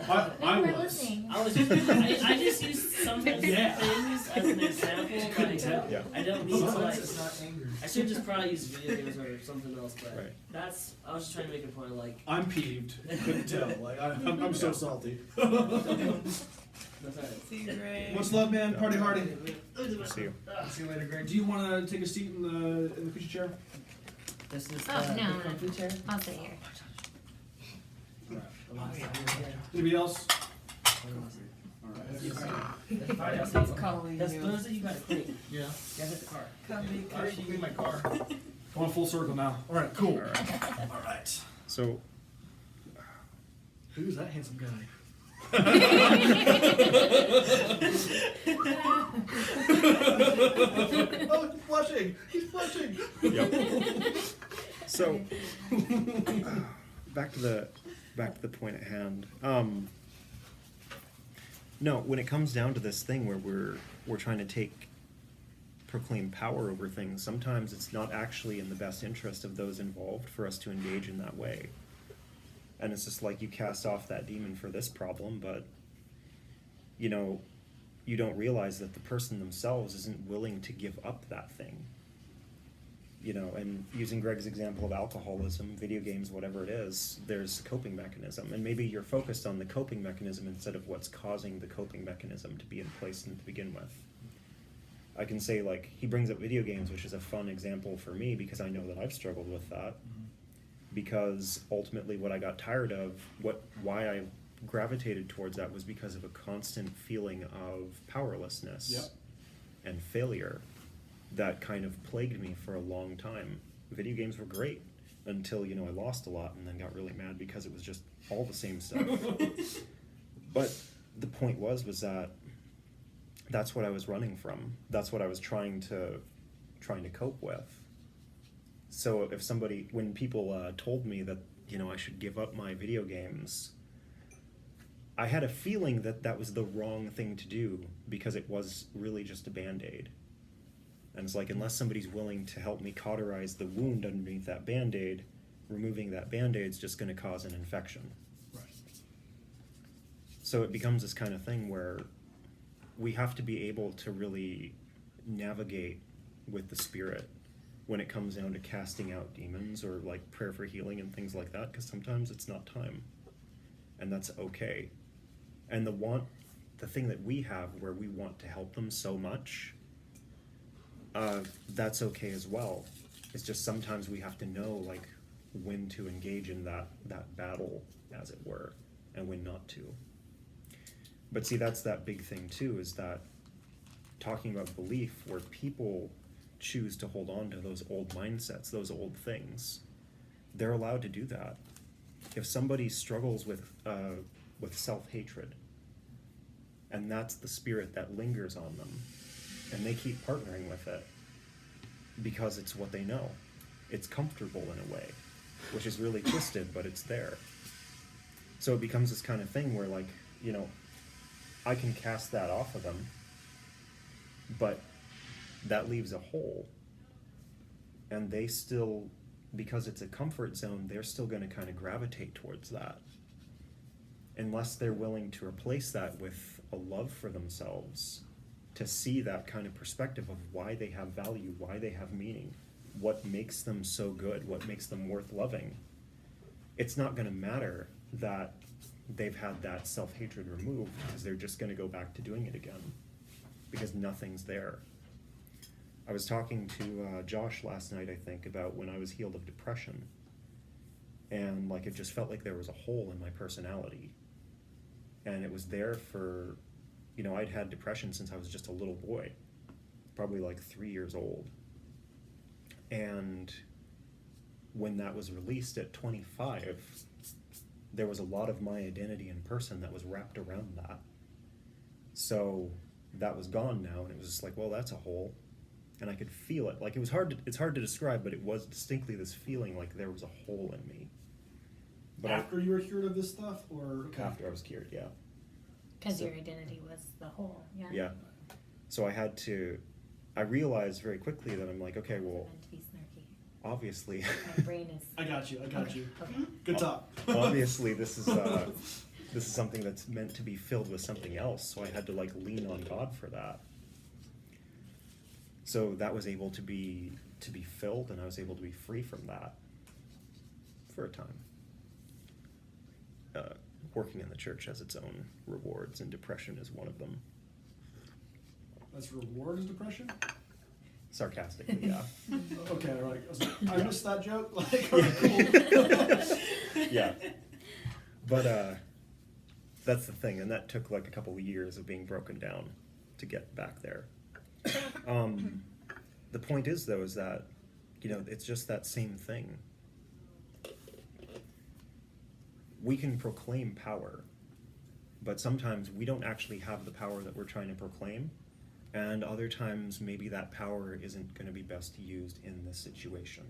We're
was.
listening.
I was just, I just used some
Yeah.
things as an example. Like,
Yeah.
I don't need to
Sometimes
like.
it's not anger.
I should just probably use video games or something else, but
Right.
that's. I was just trying to make a point. Like,
I'm peeved. You couldn't tell. Like I'm so salty.
that's alright.
See you, Ray.
Much love, man. Party hardy.
See you.
See you later, Greg.
Do you want to take a seat in the cushy chair?
This is
Oh,
the
no.
comfy chair.
I'll sit here.
Anybody else?
That's calling
That's
you.
those that you gotta clean.
Yeah.
You gotta hit the car.
Come be
I should clean my car.
Going full circle now. All right, cool. All right.
So,
Who's that handsome guy? Oh, he's blushing. He's blushing.
yep. So, back to the point at hand. No, when it comes down to this thing where we're trying to proclaim power over things, sometimes it's not actually in the best interest of those involved for us to engage in that way. And it's just like you cast off that demon for this problem, but you know, you don't realize that the person themselves isn't willing to give up that thing. You know, and using Greg's example of alcoholism, video games, whatever it is, there's a coping mechanism. And maybe you're focused on the coping mechanism instead of what's causing the coping mechanism to be in place and to begin with. I can say, like, he brings up video games, which is a fun example for me because I know that I've struggled with that. Because ultimately what I got tired of, why I gravitated towards that was because of a constant feeling of powerlessness
Yep.
and failure that kind of plagued me for a long time. Video games were great until, you know, I lost a lot and then got really mad because it was just all the same stuff. But the point was that that's what I was running from. That's what I was trying to cope with. So when people told me that, you know, I should give up my video games, I had a feeling that was the wrong thing to do because it was really just a Band-Aid. And it's like, unless somebody's willing to help me cauterize the wound underneath that Band-Aid, removing that Band-Aid's just going to cause an infection.
Right.
So it becomes this kind of thing where we have to be able to really navigate with the Spirit when it comes down to casting out demons or like prayer for healing and things like that, because sometimes it's not time. And that's okay. And the thing that we have where we want to help them so much, that's okay as well. It's just sometimes we have to know like when to engage in that battle, as it were, and when not to. But see, that's that big thing too, is that talking about belief where people choose to hold on to those old mindsets, those old things, they're allowed to do that. If somebody struggles with self-hatred, And that's the spirit that lingers on them. And they keep partnering with it because it's what they know. It's comfortable in a way, which is really twisted, but it's there. So it becomes this kind of thing where, like, you know, I can cast that off of them, but that leaves a hole. And they still, because it's a comfort zone, they're still going to kind of gravitate towards that. Unless they're willing to replace that with a love for themselves, to see that kind of perspective of why they have value, why they have meaning, what makes them so good, what makes them worth loving. It's not going to matter that they've had that self-hatred removed, because they're just going to go back to doing it again, because nothing's there. I was talking to Josh last night, I think, about when I was healed of depression, and like it just felt like there was a hole in my personality, and it was there for, you know, I'd had depression since I was just a little boy, probably like 3 years old, and when that was released at 25, there was a lot of my identity in person that was wrapped around that. So that was gone now, and it was just like, well, that's a hole. And I could feel it. Like, it's hard to describe, but it was distinctly this feeling like there was a hole in me. But
After you were cured of this stuff, or
after I was cured, yeah.
Because
So-
your identity was the whole, yeah.
Yeah. So I realized very quickly that I'm like, okay, well,
Meant to be snarky.
obviously,
My brain is.
I got you.
Okay.
Good talk.
obviously this is something that's meant to be filled with something else. So I had to like lean on God for that. So that was able to be filled, and I was able to be free from that for a time. Working in the church has its own rewards, and depression is one of them.
That's reward is depression?
Sarcastically, yeah.
Okay, right. I missed that joke. Like, alright, cool.
Yeah. But that's the thing, and that took like a couple of years of being broken down to get back there. The point is, though, is that, you know, it's just that same thing. We can proclaim power, but sometimes we don't actually have the power that we're trying to proclaim, and other times maybe that power isn't going to be best used in this situation.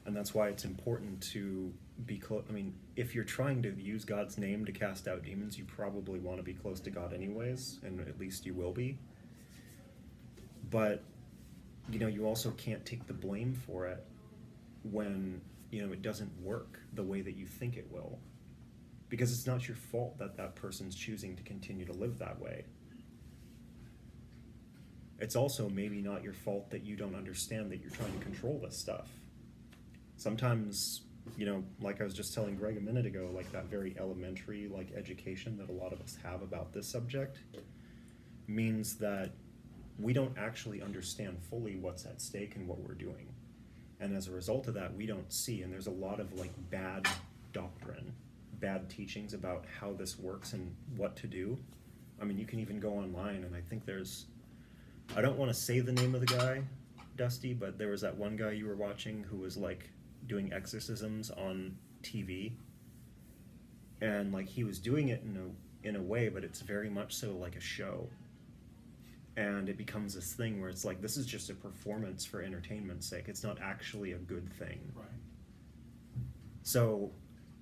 And that's why it's important to be close. I mean, if you're trying to use God's name to cast out demons, you probably want to be close to God anyways, and at least you will be. But, you know, you also can't take the blame for it when, you know, it doesn't work the way that you think it will. Because it's not your fault that that person's choosing to continue to live that way. It's also maybe not your fault that you don't understand that you're trying to control this stuff. Sometimes, you know, like I was just telling Greg a minute ago, like that very elementary, like, education that a lot of us have about this subject means that we don't actually understand fully what's at stake and what we're doing. And as a result of that, we don't see, and there's a lot of like bad doctrine, bad teachings about how this works and what to do. I mean, you can even go online, and I think I don't want to say the name of the guy, Dusty, but there was that one guy you were watching who was like doing exorcisms on TV, and like he was doing it in a way, but it's very much so like a show. And it becomes this thing where it's like, this is just a performance for entertainment's sake. It's not actually a good thing.
Right.
So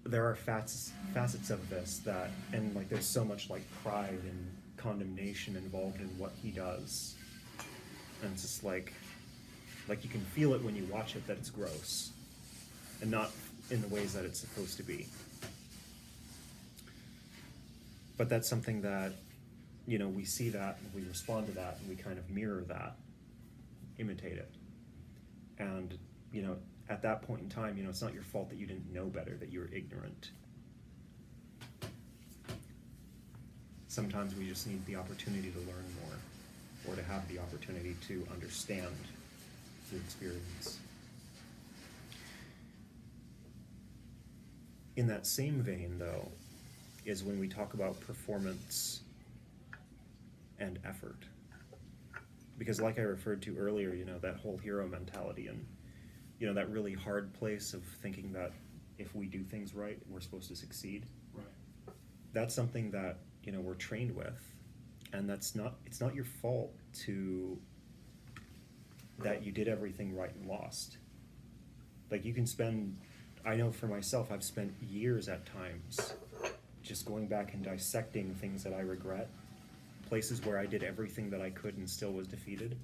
there are facets of this that, and like there's so much like pride and condemnation involved in what he does. And it's just like you can feel it when you watch it that it's gross. And not in the ways that it's supposed to be. But that's something that, you know, we see that, and we respond to that, and we kind of mirror that, imitate it. And, you know, at that point in time, you know, it's not your fault that you didn't know better, that you were ignorant. Sometimes we just need the opportunity to learn more, or to have the opportunity to understand through experience. In that same vein, though, is when we talk about performance and effort. Because like I referred to earlier, you know, that whole hero mentality, and, you know, that really hard place of thinking that if we do things right, we're supposed to succeed.
Right.
That's something that we're trained with, and it's not your fault that you did everything right and lost. Like, you can spend, I know for myself, I've spent years at times just going back and dissecting things that I regret, places where I did everything that I could and still was defeated.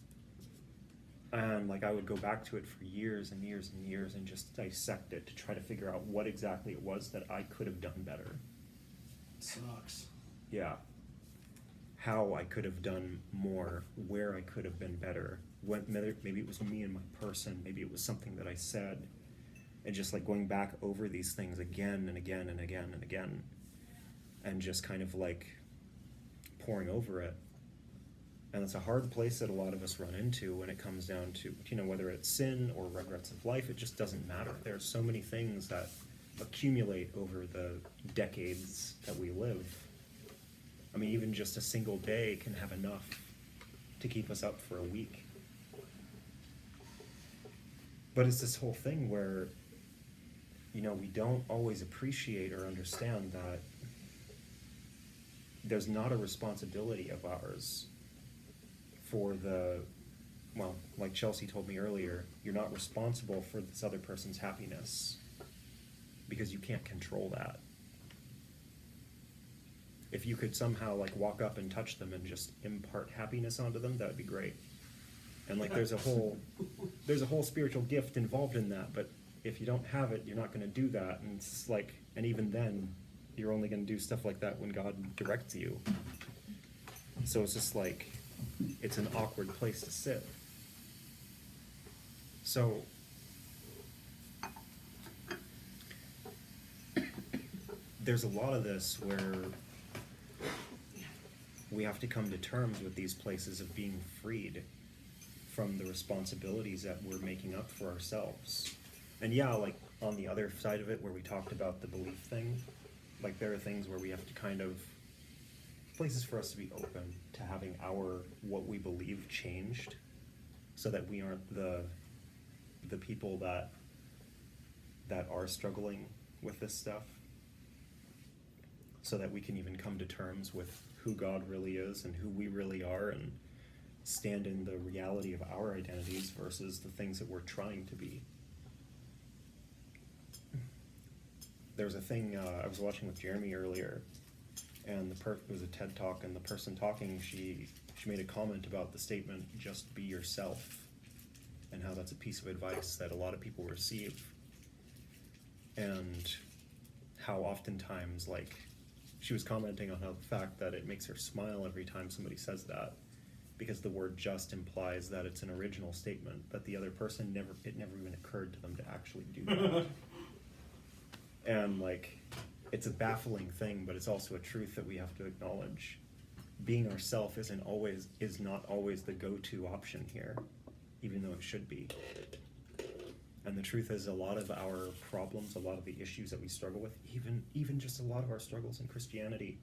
And like, I would go back to it for years and years and years and just dissect it to try to figure out what exactly it was that I could have done better.
Sucks.
Yeah. How I could have done more, where I could have been better. Maybe it was me and my person, maybe it was something that I said. And just like going back over these things again and again and again and again. And just kind of like pouring over it. And it's a hard place that a lot of us run into when it comes down to, whether it's sin or regrets of life, it just doesn't matter. There's so many things that accumulate over the decades that we live. I mean, even just a single day can have enough to keep us up for a week. But it's this whole thing where, we don't always appreciate or understand that there's not a responsibility of ours for like Chelsea told me earlier, you're not responsible for this other person's happiness because you can't control that. If you could somehow like walk up and touch them and just impart happiness onto them, that would be great. And like there's a whole spiritual gift involved in that, but if you don't have it, you're not going to do that. And it's like, and even then, you're only going to do stuff like that when God directs you. So it's just like, it's an awkward place to sit. So there's a lot of this where we have to come to terms with these places of being freed from the responsibilities that we're making up for ourselves. And yeah, like on the other side of it where we talked about the belief thing, like there are things where we have to kind of, places for us to be open to having what we believe changed so that we aren't the people that are struggling with this stuff, so that we can even come to terms with who God really is and who we really are and stand in the reality of our identities versus the things that we're trying to be. There was a thing I was watching with Jeremy earlier, and it was a TED Talk, and the person talking, she made a comment about the statement, just be yourself, and how that's a piece of advice that a lot of people receive. And how oftentimes, like, she was commenting on how the fact that it makes her smile every time somebody says that, because the word just implies that it's an original statement, that the other person it never even occurred to them to actually do that. And like, it's a baffling thing, but it's also a truth that we have to acknowledge. Being ourself is not always the go-to option here, even though it should be. And the truth is, a lot of our problems, a lot of the issues that we struggle with, even just a lot of our struggles in Christianity,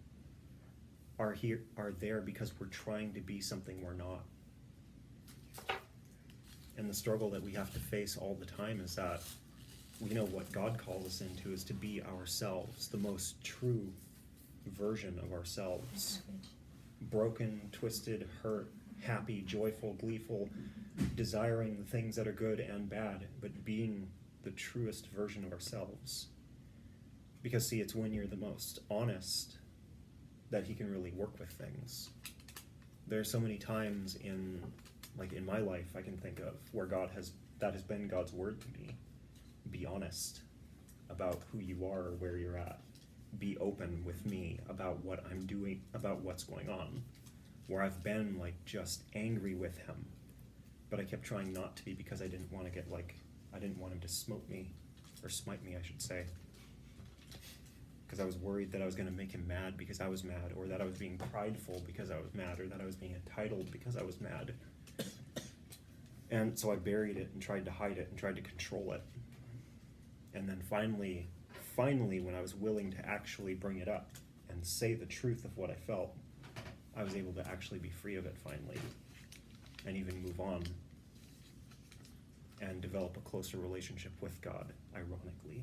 are there because we're trying to be something we're not. And the struggle that we have to face all the time is that what God calls us into is to be ourselves, the most true version of ourselves. Broken, twisted, hurt, happy, joyful, gleeful, desiring the things that are good and bad, but being the truest version of ourselves. Because see, it's when you're the most honest that He can really work with things. There are so many times in my life I can think of where that has been God's word to me. Be honest about who you are or where you're at. Be open with me about what I'm doing, about what's going on. Where I've been just angry with Him, but I kept trying not to be because I didn't want to I didn't want Him to smite me, I should say. Because I was worried that I was going to make Him mad because I was mad, or that I was being prideful because I was mad, or that I was being entitled because I was mad. And so I buried it and tried to hide it and tried to control it. And then finally, when I was willing to actually bring it up and say the truth of what I felt, I was able to actually be free of it finally, and even move on and develop a closer relationship with God, ironically.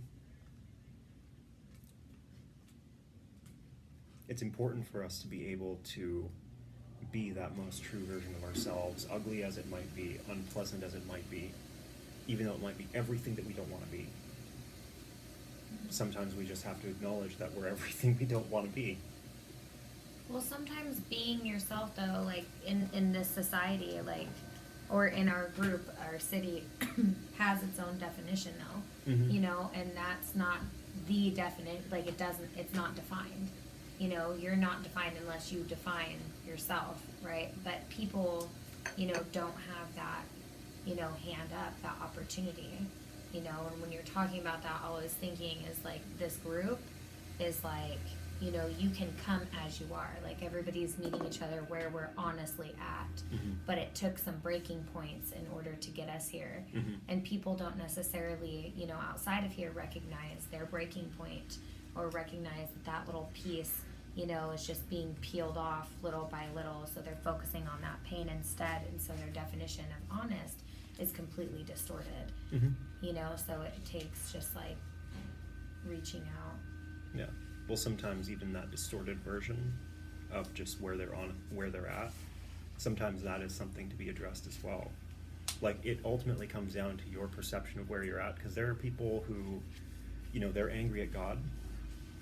it's important for us to be able to be that most true version of ourselves, ugly as it might be, unpleasant as it might be, even though it might be everything that we don't want to be. Sometimes we just have to acknowledge that we're everything we don't want to be.
Well, sometimes being yourself, though, like in this society, like, or in our group, our city, has its own definition, though.
Mhm.
You know, and that's not the definite. Like, it's not defined. You know, you're not defined unless you define yourself, right? But people, you know, don't have that, you know, hand up, that opportunity. You know, and when you're talking about that, all I was thinking is like this group is like, you know, you can come as you are. Like everybody's meeting each other where we're honestly at.
Mhm.
But it took some breaking points in order to get us here.
Mhm.
And people don't necessarily, you know, outside of here recognize their breaking point or recognize that little piece, you know, is just being peeled off little by little. So they're focusing on that pain instead. And so their definition of honest is completely distorted.
Mhm.
You know, so it takes just like reaching out.
Yeah. Well, sometimes even that distorted version of just where they're at, sometimes that is something to be addressed as well. Like, it ultimately comes down to your perception of where you're at, because there are people who, you know, they're angry at God,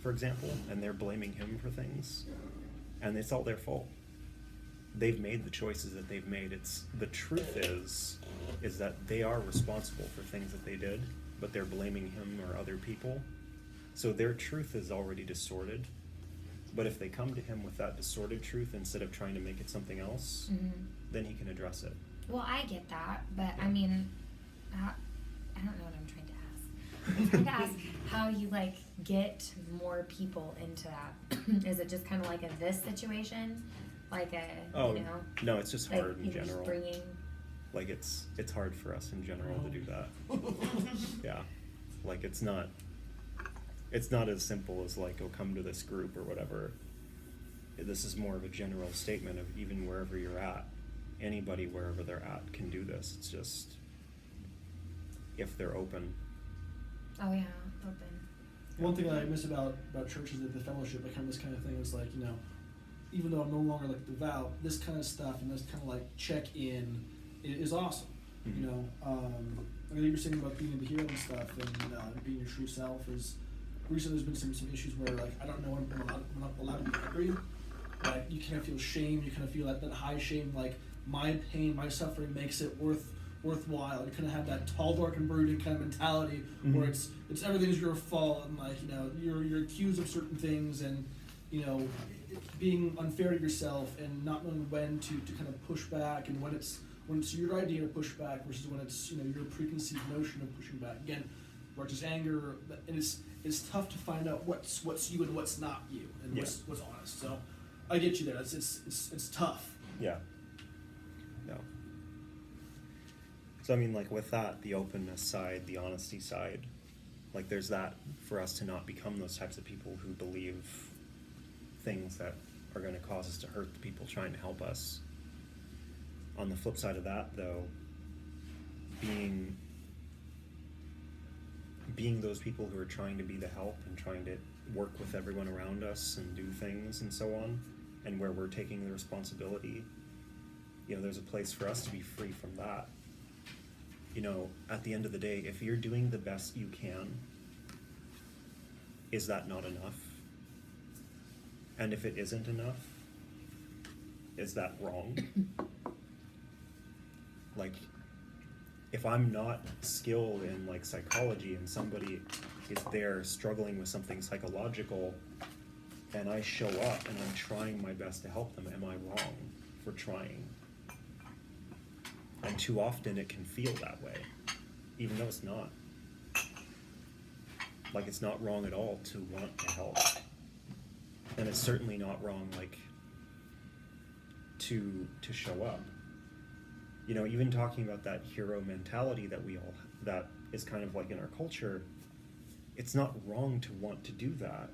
for example, and they're blaming him for things, and it's all their fault. They've made the choices that they've made. The truth is that they are responsible for things that they did, but they're blaming him or other people. So their truth is already distorted. But if they come to him with that distorted truth instead of trying to make it something else, then he can address it.
Well, I get that, but I mean, I don't know what I'm trying to ask. I'm trying to ask how you like get more people into that. Is it just kind of like in this situation, like
Oh,
you know,
no, it's just
like
hard in
you just
general.
bringing.
Like, it's hard for us in general to do that. Yeah. Like, it's not as simple as like, oh, come to this group or whatever. This is more of a general statement of even wherever you're at, anybody wherever they're at can do this. It's just if they're open.
Oh yeah, open.
One thing I miss about church is that the fellowship, like kind of this kind of thing is like, you know, even though I'm no longer like devout, this kind of stuff and this kind of like check in is awesome.
Mhm.
You know, I know you were saying about being able to hear and stuff and being your true self is. Recently, there's been some issues where like I don't know I'm not allowed to be angry. Like you kind of feel shame. You kind of feel that high shame. Like my pain, my suffering makes it worthwhile. You kind of have that tall, dark, and brooding kind of mentality where it's everything's your fault and like, you know, you're accused of certain things and, you know, being unfair to yourself and not knowing when to kind of push back and when it's your idea to push back versus when it's, you know, your preconceived notion of pushing back. Again, where it's just anger, and it's tough to find out what's you and what's not you and what's honest. So I get you there. It's tough.
Yeah. No. So I mean, like with that, the openness side, the honesty side, like there's that for us to not become those types of people who believe things that are going to cause us to hurt the people trying to help us. On the flip side of that, though, being those people who are trying to be the help and trying to work with everyone around us and do things and so on, and where we're taking the responsibility, you know, there's a place for us to be free from that. You know, at the end of the day, if you're doing the best you can, is that not enough? And if it isn't enough, is that wrong? Like, if I'm not skilled in like psychology and somebody is there struggling with something psychological and I show up and I'm trying my best to help them, am I wrong for trying? And too often it can feel that way, even though it's not. Like, it's not wrong at all to want to help. And it's certainly not wrong, like, to show up. You know, even talking about that hero mentality that is kind of like in our culture, it's not wrong to want to do that.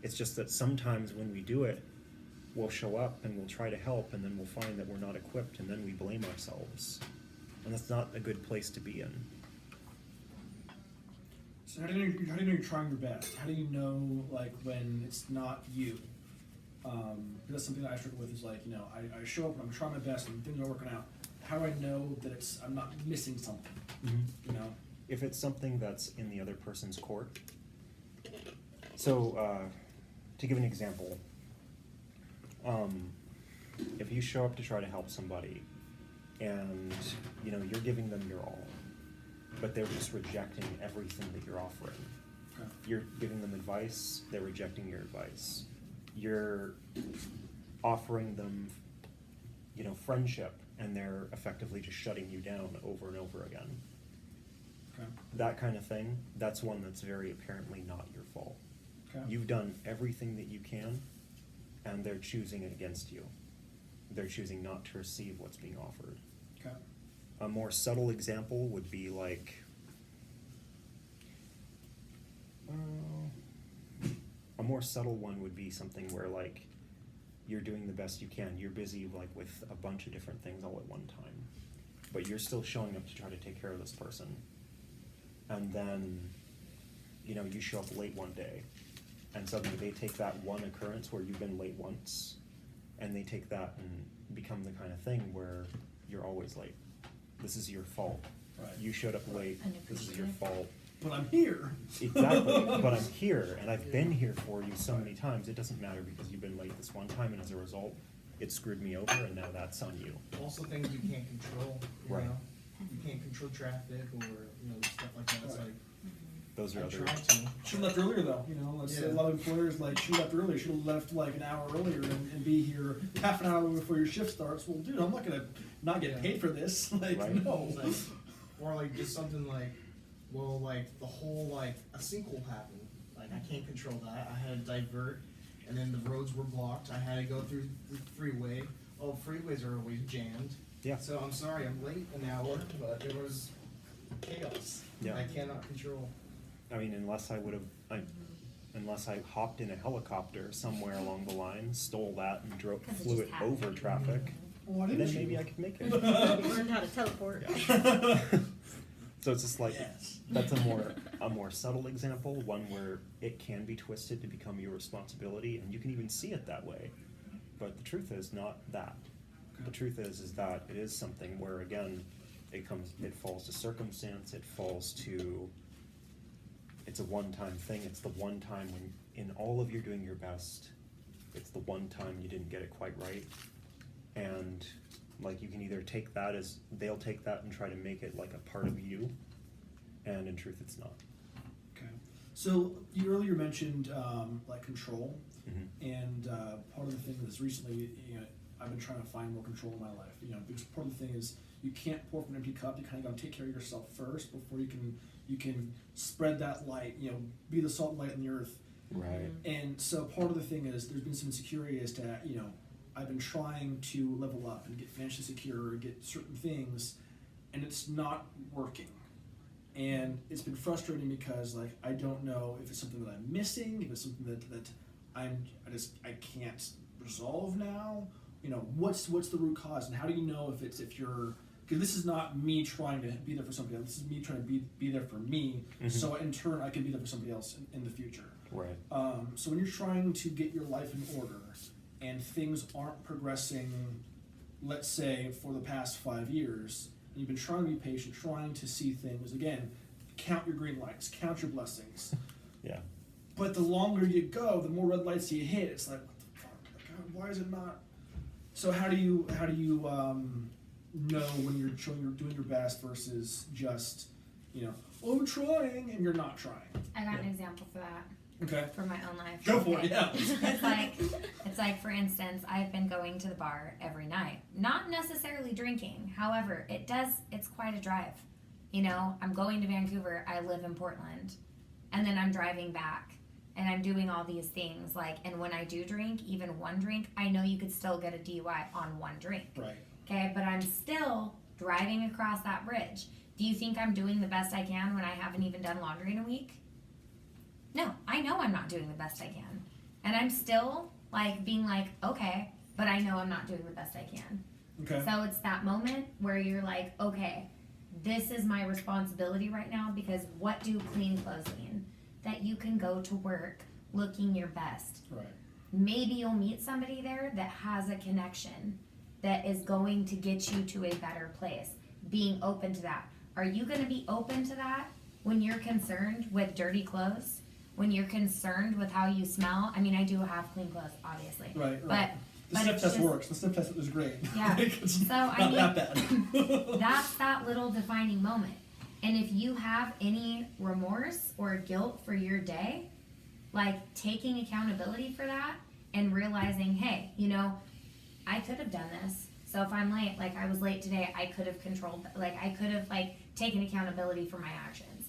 It's just that sometimes when we do it, we'll show up and we'll try to help, and then we'll find that we're not equipped, and then we blame ourselves. And that's not a good place to be in.
So how do you know you're trying your best? How do you know like when it's not you? that's something that I struggle with is like, you know, I show up and I'm trying my best and things are working out. How do I know that I'm not missing something? You know?
If it's something that's in the other person's court. So, to give an example, if you show up to try to help somebody and, you know, you're giving them your all, but they're just rejecting everything that you're offering.
Okay.
You're giving them advice, they're rejecting your advice. You're offering them, you know, friendship, and they're effectively just shutting you down over and over again.
Okay.
That kind of thing, that's one that's very apparently not your fault.
Okay.
You've done everything that you can, and they're choosing it against you. They're choosing not to receive what's being offered.
Okay.
A more subtle example would be like, a more subtle one would be something where like you're doing the best you can. You're busy like with a bunch of different things all at one time, but you're still showing up to try to take care of this person. And then, you know, you show up late one day, and suddenly they take that one occurrence where you've been late once, and they take that and become the kind of thing where you're always late. This is your fault.
Right.
You showed up late. This is your fault.
But I'm here.
Exactly. But I'm here, and I've been here for you so many times. It doesn't matter because you've been late this one time, and as a result, it screwed me over, and now that's on you.
Also things you can't control, you
Right.
know? You can't control traffic or, you know, stuff like that. It's
Right.
like,
Those are
I
other.
try to.
Should have left earlier though, you know, let's say a
Yeah.
lot of employers like, should have left earlier, should have left like an hour earlier and be here half an hour before your shift starts. Well, dude, I'm not gonna not get
Yeah.
paid for this, like,
Right.
no.
It's like, or like just something like, well, like the whole like a sinkhole happened. Like I can't control that. I had to divert, and then the roads were blocked. I had to go through the freeway. Oh, freeways are always jammed.
Yeah.
So I'm sorry, I'm late an hour, but it was chaos.
Yeah.
I cannot control.
I mean, unless I hopped in a helicopter somewhere along the line, stole that, and
'Cause it
flew
just
it
happened.
over traffic,
Why
then
didn't
maybe
you?
I could make it.
Learned how to teleport.
So it's just like,
Yes.
that's a more subtle example, one where it can be twisted to become your responsibility, and you can even see it that way. But the truth is not that. The truth is that it is something where, again, it falls to circumstance, it falls to, it's a one-time thing. It's the one time when, in all of your doing your best, it's the one time you didn't get it quite right. And like, you can either take that as, they'll take that and try to make it like a part of you, and in truth it's not.
Okay. So you earlier mentioned like control,
Mhm.
and part of the thing is recently, you know, I've been trying to find more control in my life. You know, because part of the thing is you can't pour from an empty cup. You kind of got to take care of yourself first before you can spread that light. You know, be the salt and light in the earth.
Right.
And so part of the thing is there's been some insecurity as to, you know, I've been trying to level up and get financially secure or get certain things, and it's not working. And it's been frustrating because like I don't know if it's something that I'm missing, if it's something that I can't resolve now. You know, what's the root cause, and how do you know if you're, because this is not me trying to be there for somebody else, this is me trying to be there for me,
Mhm.
so in turn I can be there for somebody else in the future.
Right.
So when you're trying to get your life in order and things aren't progressing, let's say for the past 5 years, and you've been trying to be patient, trying to see things, again, count your green lights, count your blessings.
Yeah.
But the longer you go, the more red lights you hit. It's like, what the fuck? Like, why is it not? So how do you know when you're doing your best versus just, you know, oh, I'm trying and you're not trying?
I got an
Yeah.
example for that.
Okay.
For my own life.
Go for it, yeah.
It's like for instance, I've been going to the bar every night. Not necessarily drinking. However, it's quite a drive. You know, I'm going to Vancouver, I live in Portland, and then I'm driving back and I'm doing all these things, like, and when I do drink, even one drink, I know you could still get a DUI on one drink.
Right.
Okay, but I'm still driving across that bridge. Do you think I'm doing the best I can when I haven't even done laundry in a week? No, I know I'm not doing the best I can. And I'm still like being like, okay, but I know I'm not doing the best I can.
Okay.
So it's that moment where you're like, okay, this is my responsibility right now, because what do clean clothes mean? That you can go to work looking your best.
Right.
maybe you'll meet somebody there that has a connection that is going to get you to a better place. Being open to that. Are you going to be open to that when you're concerned with dirty clothes? When you're concerned with how you smell? I mean, I do have clean clothes, obviously.
Right.
But
The
but
sniff
it's
test
just-
works. The sniff test is great.
Yeah.
It's
So, I
not
mean-
that bad.
That's that little defining moment. And if you have any remorse or guilt for your day, like taking accountability for that and realizing, hey, you know, I could have done this. So if I'm late, like I was late today, I could have controlled, like I could have like taken accountability for my actions.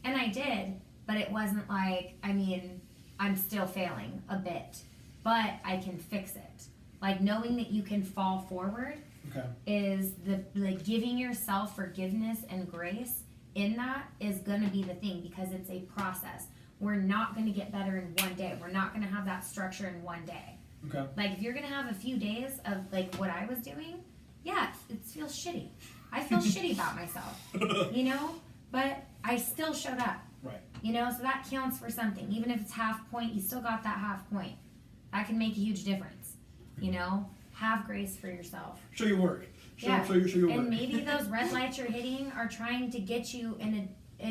And I did, but it wasn't like, I mean, I'm still failing a bit, but I can fix it. Like knowing that you can fall forward
Okay.
is the like giving yourself forgiveness and grace in that is gonna be the thing because it's a process. We're not gonna get better in one day. We're not gonna have that structure in one day.
Okay.
Like if you're gonna have a few days of like what I was doing, yeah, it feels shitty. I feel shitty about myself, you know, but I still showed up,
Right.
you know, so that counts for something. Even if it's half point, you still got that half point. That can make a huge difference, you know. Have grace for yourself.
Show your work. Show
Yeah.
your work.
And maybe those red lights you're hitting are trying to get you in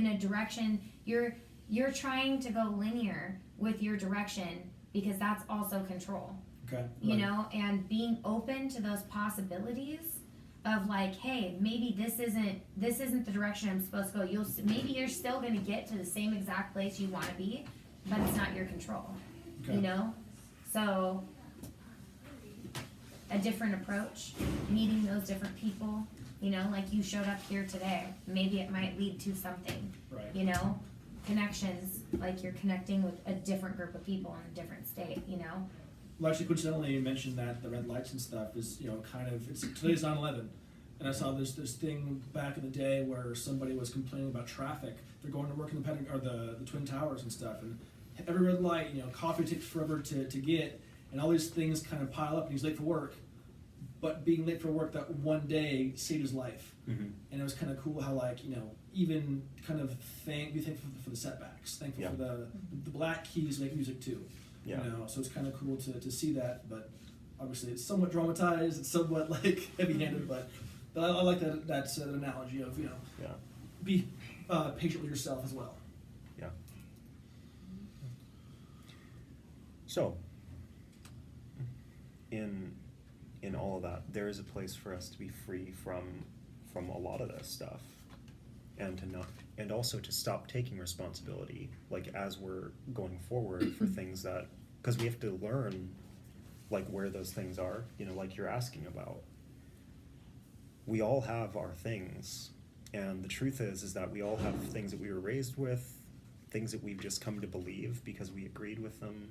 a direction. You're trying to go linear with your direction because that's also control.
Okay.
You know, and being open to those possibilities of like, hey, maybe this isn't the direction I'm supposed to go. Maybe you're still going to get to the same exact place you want to be, but it's not your control.
Okay.
You know, so a different approach, meeting those different people. You know, like you showed up here today. Maybe it might lead to something.
Right.
You know, connections, like you're connecting with a different group of people in a different state. You know.
Well, actually, coincidentally, you mentioned that the red lights and stuff is, you know, kind of, today's 9/11, and I saw this thing back in the day where somebody was complaining about traffic. They're going to work in the Pentagon, or the Twin Towers and stuff, and every red light, you know, coffee takes forever to get, and all these things kind of pile up, and he's late for work. But being late for work that one day saved his life,
Mm-hmm.
and it was kind of cool how, like, you know, even kind of be thankful for the setbacks, thankful
Yeah.
for the Black Keys make music too.
Yeah.
You know, so it's kind of cool to see that, but obviously it's somewhat dramatized, it's somewhat like heavy-handed, but I like that analogy of, you know,
Yeah.
be patient with yourself as well.
Yeah. So, in all of that, there is a place for us to be free from a lot of this stuff, and also to stop taking responsibility, like as we're going forward for things that, because we have to learn, like where those things are, you know, like you're asking about. We all have our things, and the truth is that we all have things that we were raised with, things that we've just come to believe because we agreed with them.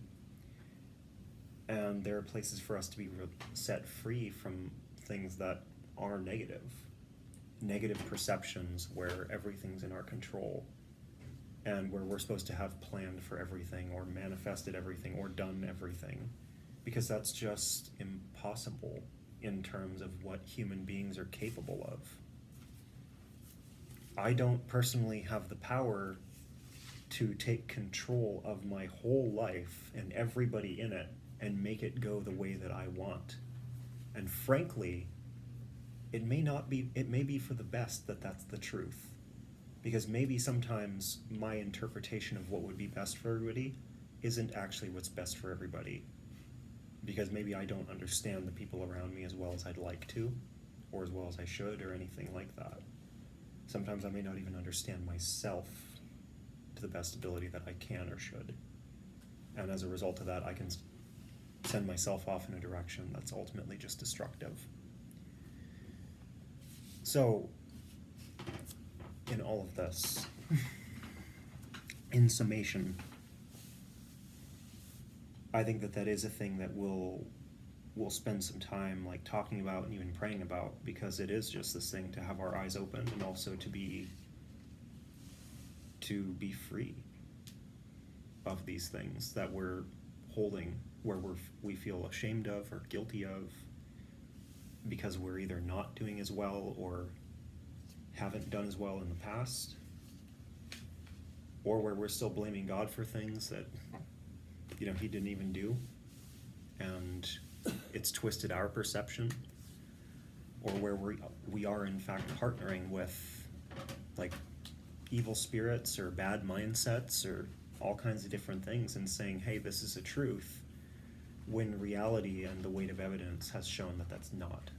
And there are places for us to be set free from things that are negative perceptions where everything's in our control, and where we're supposed to have planned for everything or manifested everything or done everything, because that's just impossible in terms of what human beings are capable of. I don't personally have the power to take control of my whole life and everybody in it and make it go the way that I want. And frankly, it may be for the best that that's the truth. Because maybe sometimes my interpretation of what would be best for everybody isn't actually what's best for everybody. Because maybe I don't understand the people around me as well as I'd like to, or as well as I should, or anything like that. Sometimes I may not even understand myself to the best ability that I can or should. And as a result of that, I can send myself off in a direction that's ultimately just destructive. So, in all of this, in summation, I think that is a thing that we'll spend some time like talking about and even praying about, because it is just this thing to have our eyes open and also to be free of these things that we're holding, where we feel ashamed of or guilty of, because we're either not doing as well or haven't done as well in the past, or where we're still blaming God for things that, you know, he didn't even do. and it's twisted our perception, or where we are in fact partnering with like evil spirits or bad mindsets or all kinds of different things and saying, hey, this is a truth, when reality and the weight of evidence has shown that that's not.